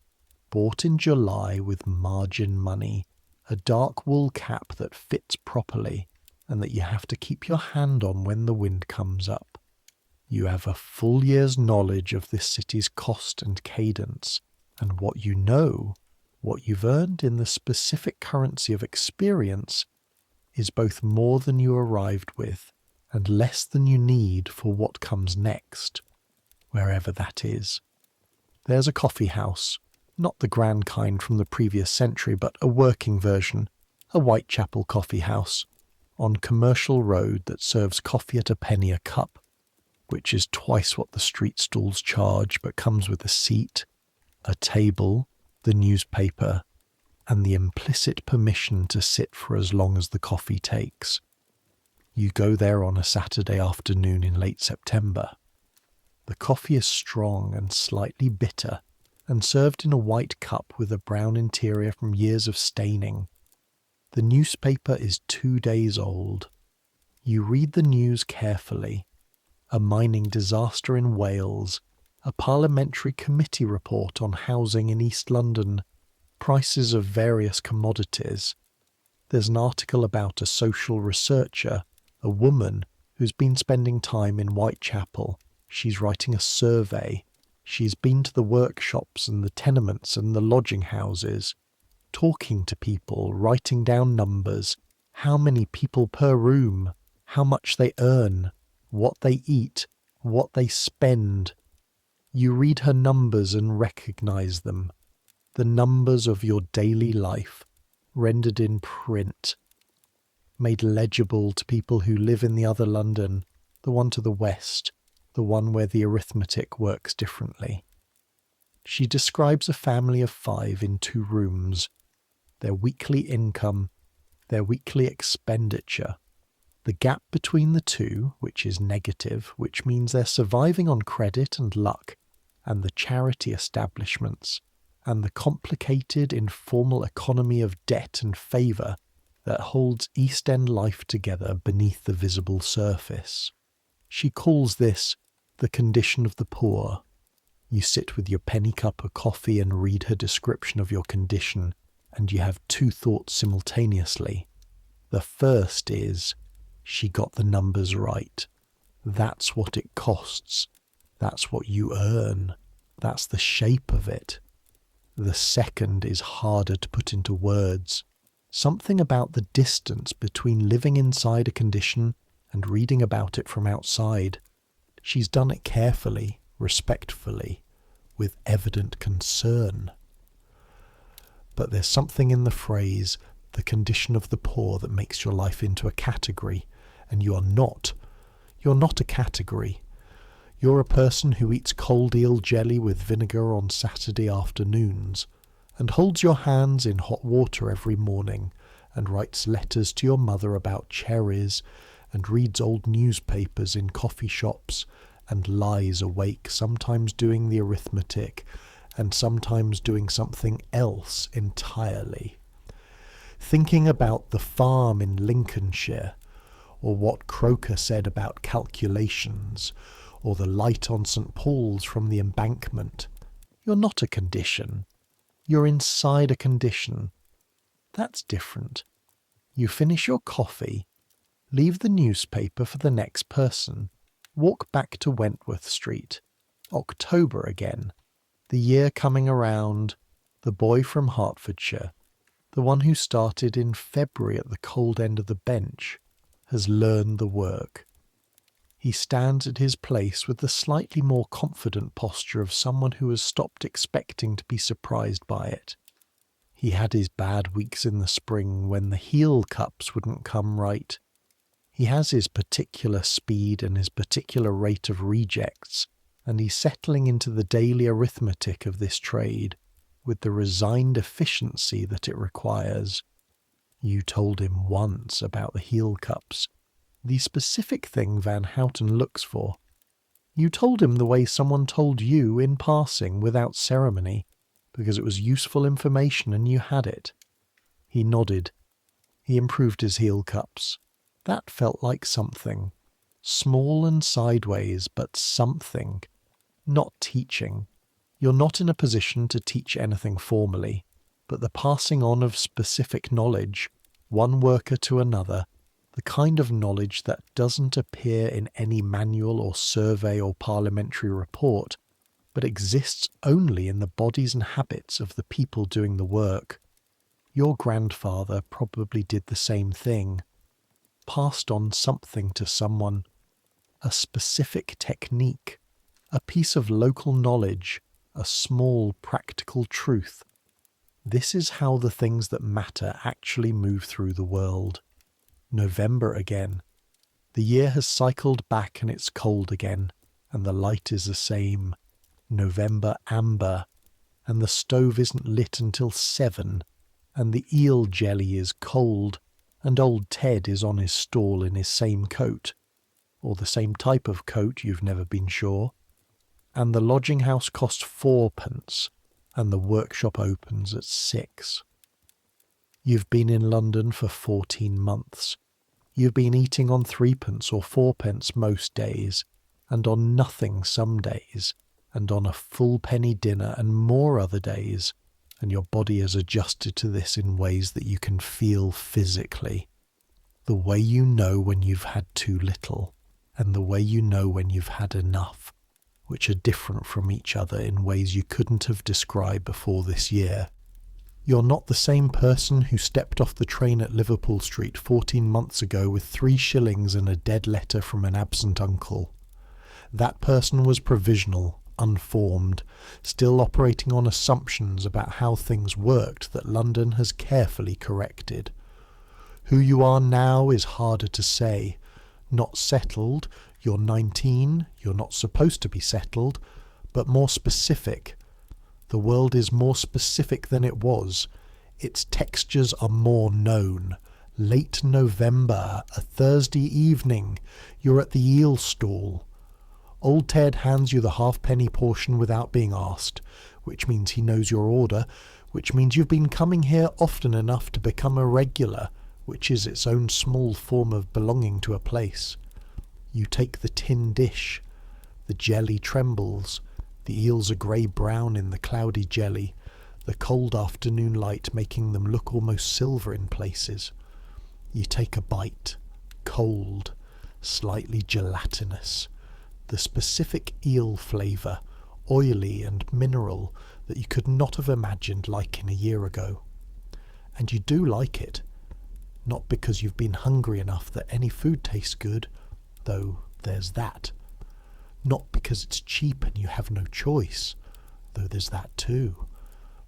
bought in July with margin money, a dark wool cap that fits properly and that you have to keep your hand on when the wind comes up. You have a full year's knowledge of this city's cost and cadence, and what you know, what you've earned in the specific currency of experience, is both more than you arrived with and less than you need for what comes next, wherever that is. There's a coffee house, not the grand kind from the previous century, but a working version, a Whitechapel coffee house, on Commercial Road that serves coffee at a penny a cup, which is twice what the street stalls charge, but comes with a seat, a table, the newspaper, and the implicit permission to sit for as long as the coffee takes. You go there on a Saturday afternoon in late September. The coffee is strong and slightly bitter, and served in a white cup with a brown interior from years of staining. The newspaper is 2 days old. You read the news carefully. A mining disaster in Wales, a parliamentary committee report on housing in East London, prices of various commodities. There's an article about a social researcher, a woman who's been spending time in Whitechapel. She's writing a survey. She's been to the workshops and the tenements and the lodging houses, talking to people, writing down numbers, how many people per room, how much they earn, what they eat, what they spend. You read her numbers and recognize them. The numbers of your daily life, rendered in print, made legible to people who live in the other London, the one to the west, the one where the arithmetic works differently. She describes a family of 5 in 2 rooms, their weekly income, their weekly expenditure, the gap between the two, which is negative, which means they're surviving on credit and luck, and the charity establishments, and the complicated informal economy of debt and favour that holds East End life together beneath the visible surface. She calls this the condition of the poor. You sit with your penny cup of coffee and read her description of your condition, and you have 2 thoughts simultaneously. The first is, she got the numbers right. That's what it costs. That's what you earn. That's the shape of it. The second is harder to put into words. Something about the distance between living inside a condition and reading about it from outside. She's done it carefully, respectfully, with evident concern. But there's something in the phrase, the condition of the poor, that makes your life into a category, and you're not. You're not a category. You're a person who eats cold eel jelly with vinegar on Saturday afternoons, and holds your hands in hot water every morning, and writes letters to your mother about cherries, and reads old newspapers in coffee shops, and lies awake, sometimes doing the arithmetic, and sometimes doing something else entirely. Thinking about the farm in Lincolnshire, or what Croker said about calculations, or the light on St. Paul's from the embankment. You're not a condition. You're inside a condition. That's different. You finish your coffee, leave the newspaper for the next person, walk back to Wentworth Street. October again. The year coming around. The boy from Hertfordshire, the one who started in February at the cold end of the bench, has learned the work. He stands at his place with the slightly more confident posture of someone who has stopped expecting to be surprised by it. He had his bad weeks in the spring when the heel cups wouldn't come right. He has his particular speed and his particular rate of rejects, and he's settling into the daily arithmetic of this trade with the resigned efficiency that it requires. You told him once about the heel cups, the specific thing Van Houten looks for. You told him the way someone told you in passing without ceremony, because it was useful information and you had it. He nodded. He improved his heel cups. That felt like something. Small and sideways, but something. Not teaching. You're not in a position to teach anything formally, but the passing on of specific knowledge, one worker to another, the kind of knowledge that doesn't appear in any manual or survey or parliamentary report, but exists only in the bodies and habits of the people doing the work. Your grandfather probably did the same thing, passed on something to someone, a specific technique, a piece of local knowledge, a small practical truth. This is how the things that matter actually move through the world. November again. The year has cycled back and it's cold again, and the light is the same. November amber, and the stove isn't lit until 7, and the eel jelly is cold, and old Ted is on his stall in his same coat, or the same type of coat, you've never been sure, and the lodging house costs 4pence, and the workshop opens at 6. You've been in London for 14 months. You've been eating on 3pence or 4pence most days, and on nothing some days, and on a full penny dinner and more other days, and your body has adjusted to this in ways that you can feel physically. The way you know when you've had too little, and the way you know when you've had enough, which are different from each other in ways you couldn't have described before this year. You're not the same person who stepped off the train at Liverpool Street 14 months ago with 3 shillings and a dead letter from an absent uncle. That person was provisional, unformed, still operating on assumptions about how things worked that London has carefully corrected. Who you are now is harder to say. Not settled, you're 19, you're not supposed to be settled, but more specific. The world is more specific than it was. Its textures are more known. Late November, a Thursday evening, you're at the eel stall. Old Ted hands you the halfpenny portion without being asked, which means he knows your order, which means you've been coming here often enough to become a regular, which is its own small form of belonging to a place. You take the tin dish. The jelly trembles. The eels are grey-brown in the cloudy jelly, the cold afternoon light making them look almost silver in places. You take a bite, cold, slightly gelatinous, the specific eel flavour, oily and mineral that you could not have imagined liking a year ago. And you do like it, not because you've been hungry enough that any food tastes good, though there's that. Not because it's cheap and you have no choice, though there's that too,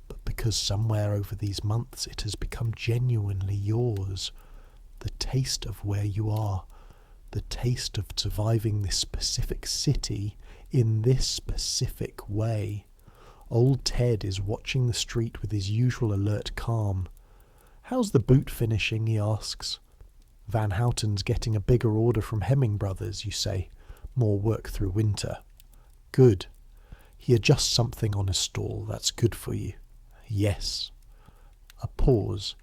but because somewhere over these months it has become genuinely yours. The taste of where you are, the taste of surviving this specific city in this specific way. Old Ted is watching the street with his usual alert calm. How's the boot finishing, he asks. Van Houten's getting a bigger order from Hemming Brothers, you say. More work through winter. Good. He adjusts something on his stall. That's good for you. Yes. A pause.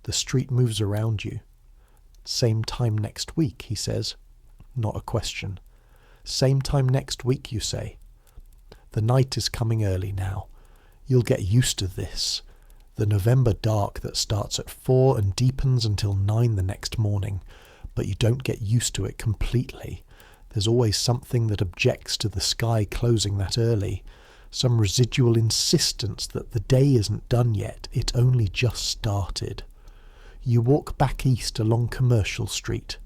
The street moves around you. Same time next week, he says. Not a question. Same time next week, you say. The night is coming early now. You'll get used to this. The November dark that starts at 4 and deepens until 9 the next morning, but you don't get used to it completely. There's always something that objects to the sky closing that early, some residual insistence that the day isn't done yet, it only just started. You walk back east along Commercial Street.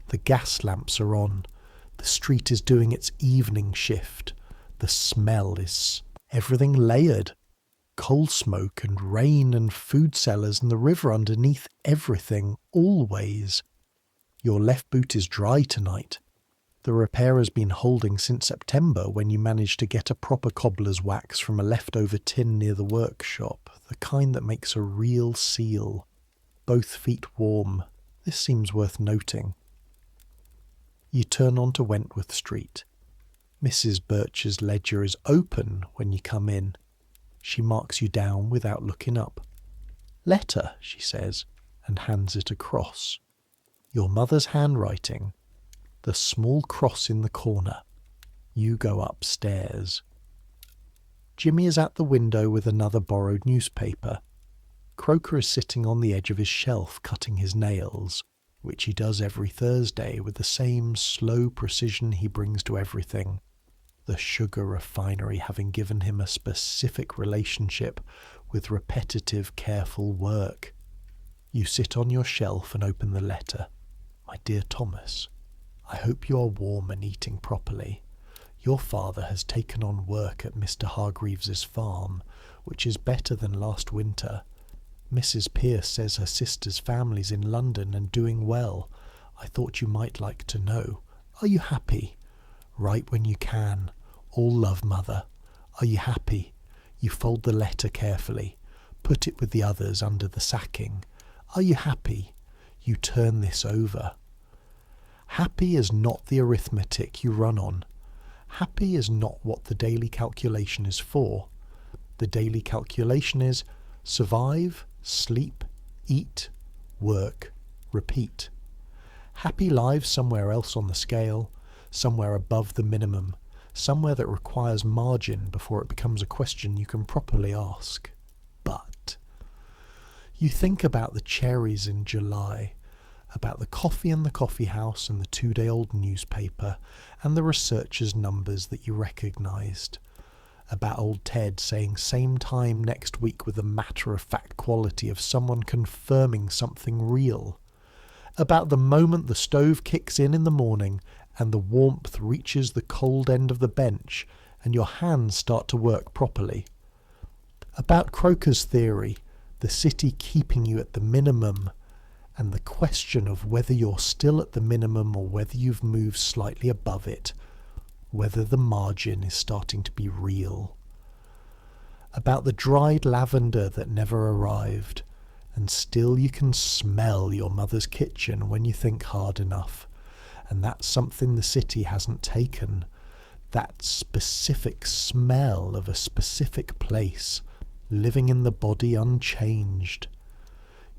The gas lamps are on. The street is doing its evening shift. The smell is everything layered. Coal smoke and rain and food cellars and the river underneath everything, always. Your left boot is dry tonight. The repair has been holding since September when you managed to get a proper cobbler's wax from a leftover tin near the workshop, the kind that makes a real seal. Both feet warm. This seems worth noting. You turn onto Wentworth Street. Mrs. Birch's ledger is open when you come in. She marks you down without looking up. "Letter," she says, and hands it across. Your mother's handwriting. The small cross in the corner. You go upstairs. Jimmy is at the window with another borrowed newspaper. Croker is sitting on the edge of his shelf cutting his nails, which he does every Thursday with the same slow precision he brings to everything, the sugar refinery having given him a specific relationship with repetitive, careful work. You sit on your shelf and open the letter. "My dear Thomas, I hope you are warm and eating properly. Your father has taken on work at Mr. Hargreaves's farm, which is better than last winter. Mrs. Pierce says her sister's family's in London and doing well. I thought you might like to know. Are you happy? Write when you can. All love, Mother. Are you happy? You fold the letter carefully. Put it with the others under the sacking. Are you happy? You turn this over. Happy is not the arithmetic you run on. Happy is not what the daily calculation is for. The daily calculation is survive, sleep, eat, work, repeat. Happy lives somewhere else on the scale, somewhere above the minimum, somewhere that requires margin before it becomes a question you can properly ask. But you think about the cherries in July, about the coffee in the coffee house and the 2-day-old newspaper and the researchers' numbers that you recognised, about old Ted saying same time next week with the matter-of-fact quality of someone confirming something real, about the moment the stove kicks in the morning and the warmth reaches the cold end of the bench and your hands start to work properly, about Croker's theory, the city keeping you at the minimum, and the question of whether you're still at the minimum or whether you've moved slightly above it, whether the margin is starting to be real. About the dried lavender that never arrived, and still you can smell your mother's kitchen when you think hard enough, and that's something the city hasn't taken, that specific smell of a specific place, living in the body unchanged.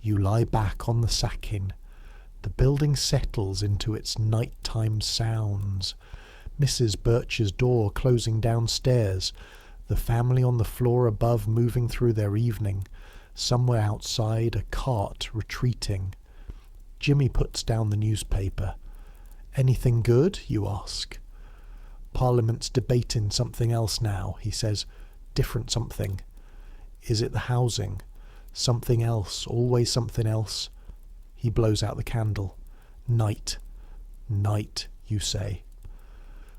You lie back on the sacking. The building settles into its nighttime sounds. Mrs. Birch's door closing downstairs, the family on the floor above moving through their evening, somewhere outside a cart retreating. Jimmy puts down the newspaper. "Anything good?" you ask. "Parliament's debating something else now," he says. "Different something. Is it the housing? Something else, always something else." He blows out the candle. "Night. Night," you say.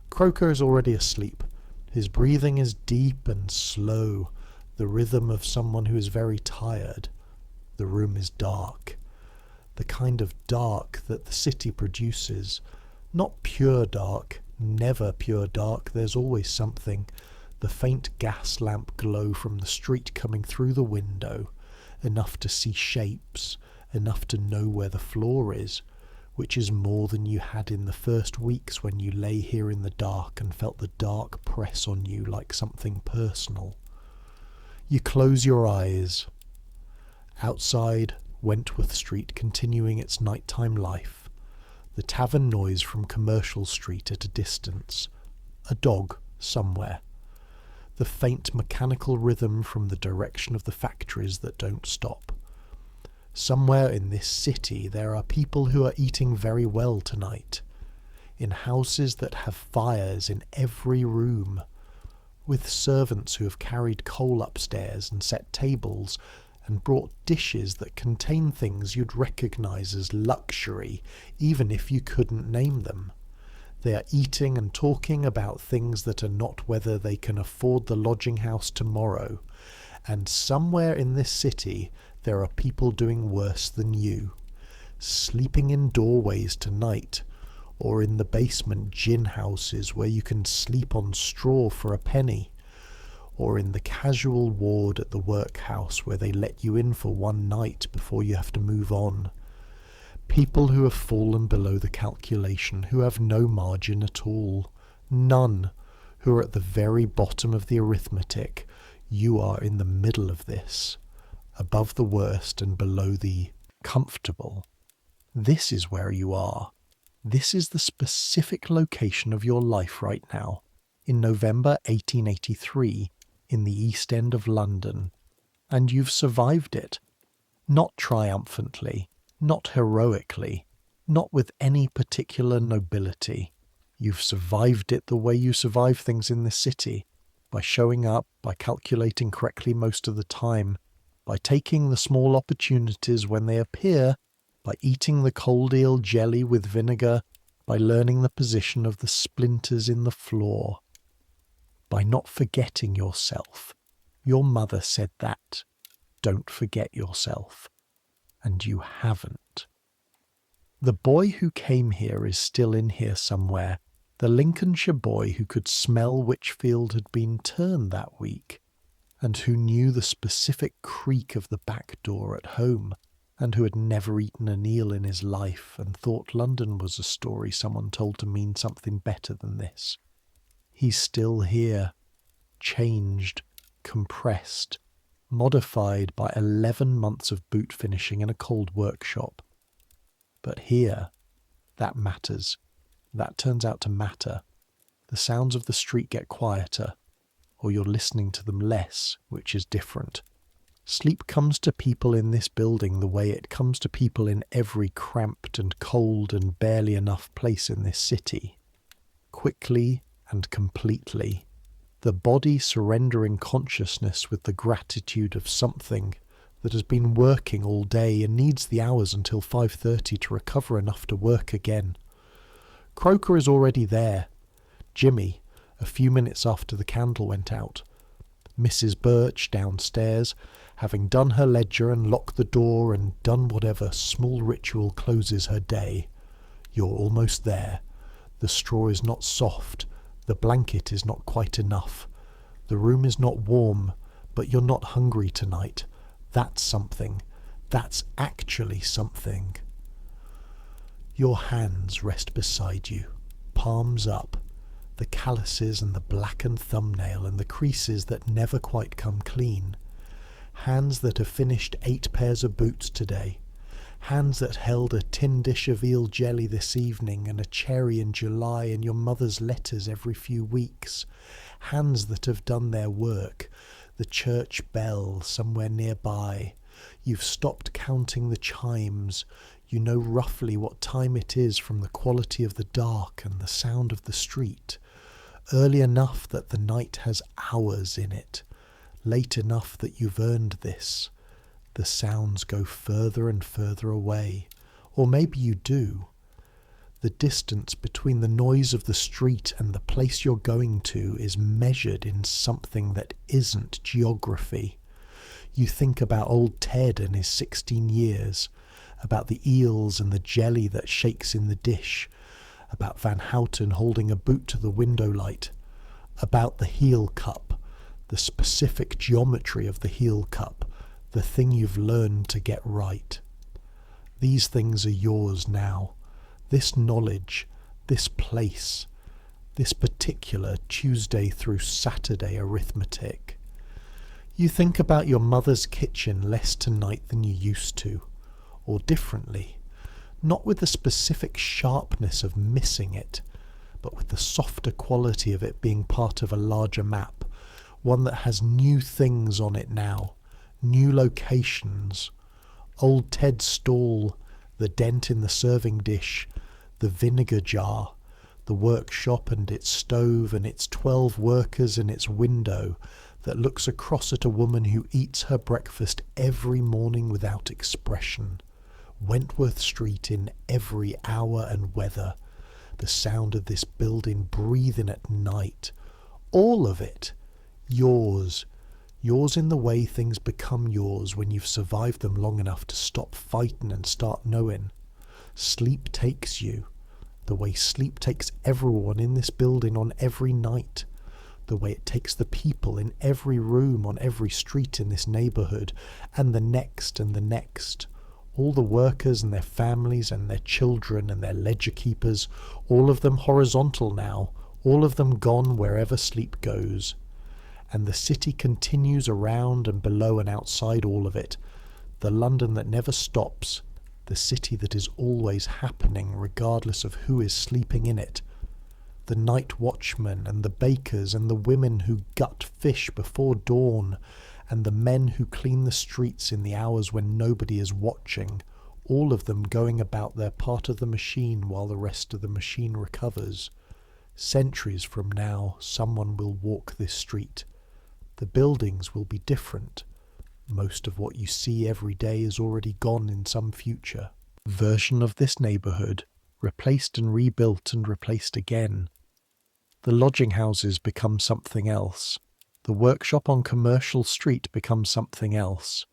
Croker is already asleep. His breathing is deep and slow, the rhythm of someone who is very tired. The room is dark. The kind of dark that the city produces. Not pure dark, never pure dark, there's always something. The faint gas lamp glow from the street coming through the window, enough to see shapes, enough to know where the floor is, which is more than you had in the first weeks when you lay here in the dark and felt the dark press on you like something personal. You close your eyes. Outside, Wentworth Street continuing its nighttime life. The tavern noise from Commercial Street at a distance. A dog somewhere. The faint mechanical rhythm from the direction of the factories that don't stop. Somewhere in this city there are people who are eating very well tonight, in houses that have fires in every room, with servants who have carried coal upstairs and set tables and brought dishes that contain things you'd recognise as luxury even if you couldn't name them. They are eating and talking about things that are not whether they can afford the lodging house tomorrow, And somewhere in this city there are people doing worse than you, sleeping in doorways tonight, or in the basement gin houses where you can sleep on straw for a penny, or in the casual ward at the workhouse where they let you in for one night before you have to move on. People who have fallen below the calculation, who have no margin at all. None. Who are at the very bottom of the arithmetic. You are in the middle of this, above the worst and below the comfortable. This is where you are. This is the specific location of your life right now, in November 1883, in the East End of London. And you've survived it. Not triumphantly, not heroically, not with any particular nobility. You've survived it the way you survive things in this city, by showing up, by calculating correctly most of the time, by taking the small opportunities when they appear, by eating the cold eel jelly with vinegar, by learning the position of the splinters in the floor, by not forgetting yourself. Your mother said that. Don't forget yourself. And you haven't. The boy who came here is still in here somewhere, the Lincolnshire boy who could smell which field had been turned that week, and who knew the specific creak of the back door at home, and who had never eaten an eel in his life and thought London was a story someone told to mean something better than this. He's still here, changed, compressed, modified by 11 months of boot finishing in a cold workshop. But here, that matters. That turns out to matter. The sounds of the street get quieter, or you're listening to them less, which is different. Sleep comes to people in this building the way it comes to people in every cramped and cold and barely enough place in this city. Quickly and completely. The body surrendering consciousness with the gratitude of something that has been working all day and needs the hours until 5:30 to recover enough to work again. Croker is already there. Jimmy, a few minutes after the candle went out. Mrs. Birch downstairs, having done her ledger and locked the door and done whatever small ritual closes her day. You're almost there. The straw is not soft. The blanket is not quite enough. The room is not warm, but you're not hungry tonight. That's something. That's actually something. Your hands rest beside you, palms up, the calluses and the blackened thumbnail and the creases that never quite come clean. Hands that have finished 8 pairs of boots today. Hands that held a tin dish of eel jelly this evening and a cherry in July and your mother's letters every few weeks. Hands that have done their work. The church bell somewhere nearby. You've stopped counting the chimes. You know roughly what time it is from the quality of the dark and the sound of the street. Early enough that the night has hours in it. Late enough that you've earned this. The sounds go further and further away. Or maybe you do. The distance between the noise of the street and the place you're going to is measured in something that isn't geography. You think about old Ted and his 16 years, about the eels and the jelly that shakes in the dish, about Van Houten holding a boot to the window light, about the heel cup, the specific geometry of the heel cup, the thing you've learned to get right. These things are yours now. This knowledge, this place, this particular Tuesday through Saturday arithmetic. You think about your mother's kitchen less tonight than you used to, or differently, not with the specific sharpness of missing it, but with the softer quality of it being part of a larger map, one that has new things on it now, new locations. Old Ted's stall, the dent in the serving dish, the vinegar jar, the workshop and its stove and its 12 workers and its window that looks across at a woman who eats her breakfast every morning without expression. Wentworth Street in every hour and weather. The sound of this building breathing at night. All of it. Yours. Yours in the way things become yours when you've survived them long enough to stop fighting and start knowing. Sleep takes you, the way sleep takes everyone in this building on every night, the way it takes the people in every room on every street in this neighbourhood, and the next and the next. All the workers and their families and their children and their ledger keepers, all of them horizontal now, all of them gone wherever sleep goes. And the city continues around and below and outside all of it, the London that never stops, the city that is always happening regardless of who is sleeping in it. The night watchmen and the bakers and the women who gut fish before dawn, and the men who clean the streets in the hours when nobody is watching, all of them going about their part of the machine while the rest of the machine recovers. Centuries from now, someone will walk this street. The buildings will be different. Most of what you see every day is already gone in some future version of this neighbourhood, replaced and rebuilt and replaced again. The lodging houses become something else. The workshop on Commercial Street becomes something else.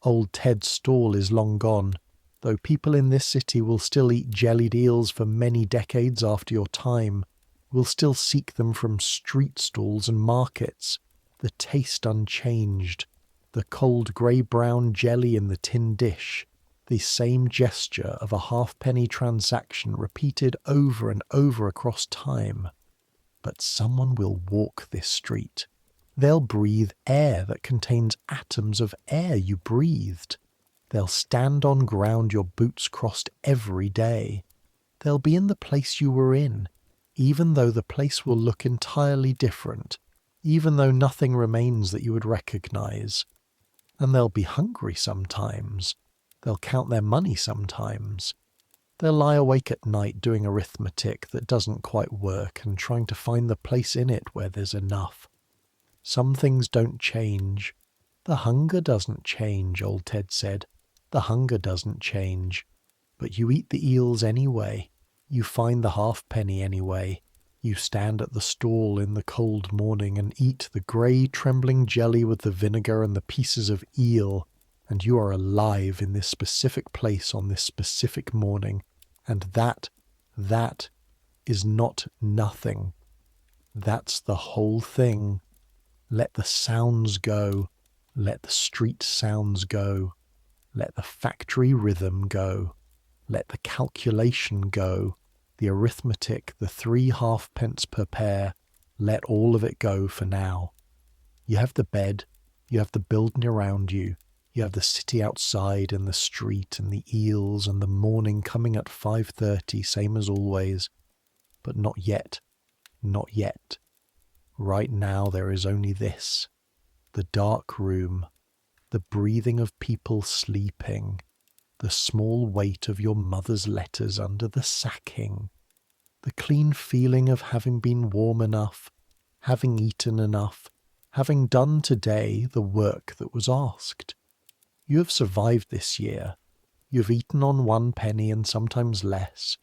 Old Ted's stall is long gone, though people in this city will still eat jellied eels for many decades after your time, will still seek them from street stalls and markets, the taste unchanged, the cold grey-brown jelly in the tin dish, the same gesture of a halfpenny transaction repeated over and over across time. But someone will walk this street. They'll breathe air that contains atoms of air you breathed. They'll stand on ground your boots crossed every day. They'll be in the place you were in, even though the place will look entirely different, even though nothing remains that you would recognize. And they'll be hungry sometimes. They'll count their money sometimes. They'll lie awake at night doing arithmetic that doesn't quite work and trying to find the place in it where there's enough. Some things don't change. The hunger doesn't change, old Ted said. The hunger doesn't change. But you eat the eels anyway. You find the halfpenny anyway. You stand at the stall in the cold morning and eat the grey trembling jelly with the vinegar and the pieces of eel, and you are alive in this specific place on this specific morning. And that is not nothing. That's the whole thing. Let the sounds go. Let the street sounds go. Let the factory rhythm go. Let the calculation go. The arithmetic, the 3 halfpence per pair, let all of it go for now. You have the bed, you have the building around you, you have the city outside and the street and the eels and the morning coming at 5:30, same as always. But not yet, not yet. Right now there is only this, the dark room, the breathing of people sleeping, the small weight of your mother's letters under the sacking, the clean feeling of having been warm enough, having eaten enough, having done today the work that was asked. You have survived this year. You have eaten on 1 penny and sometimes less.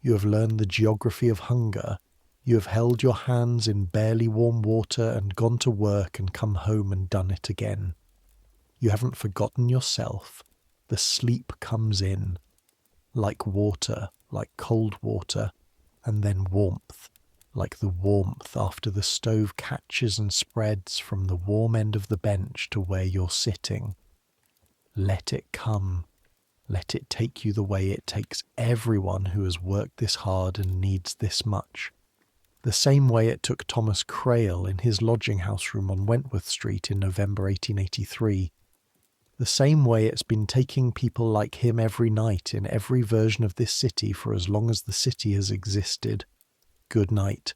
You have learned the geography of hunger. You have held your hands in barely warm water and gone to work and come home and done it again. You haven't forgotten yourself. The sleep comes in, like water, like cold water, and then warmth, like the warmth after the stove catches and spreads from the warm end of the bench to where you're sitting. Let it come. Let it take you the way it takes everyone who has worked this hard and needs this much. The same way it took Thomas Crail in his lodging house room on Wentworth Street in November 1883. The same way it's been taking people like him every night in every version of this city for as long as the city has existed. Good night.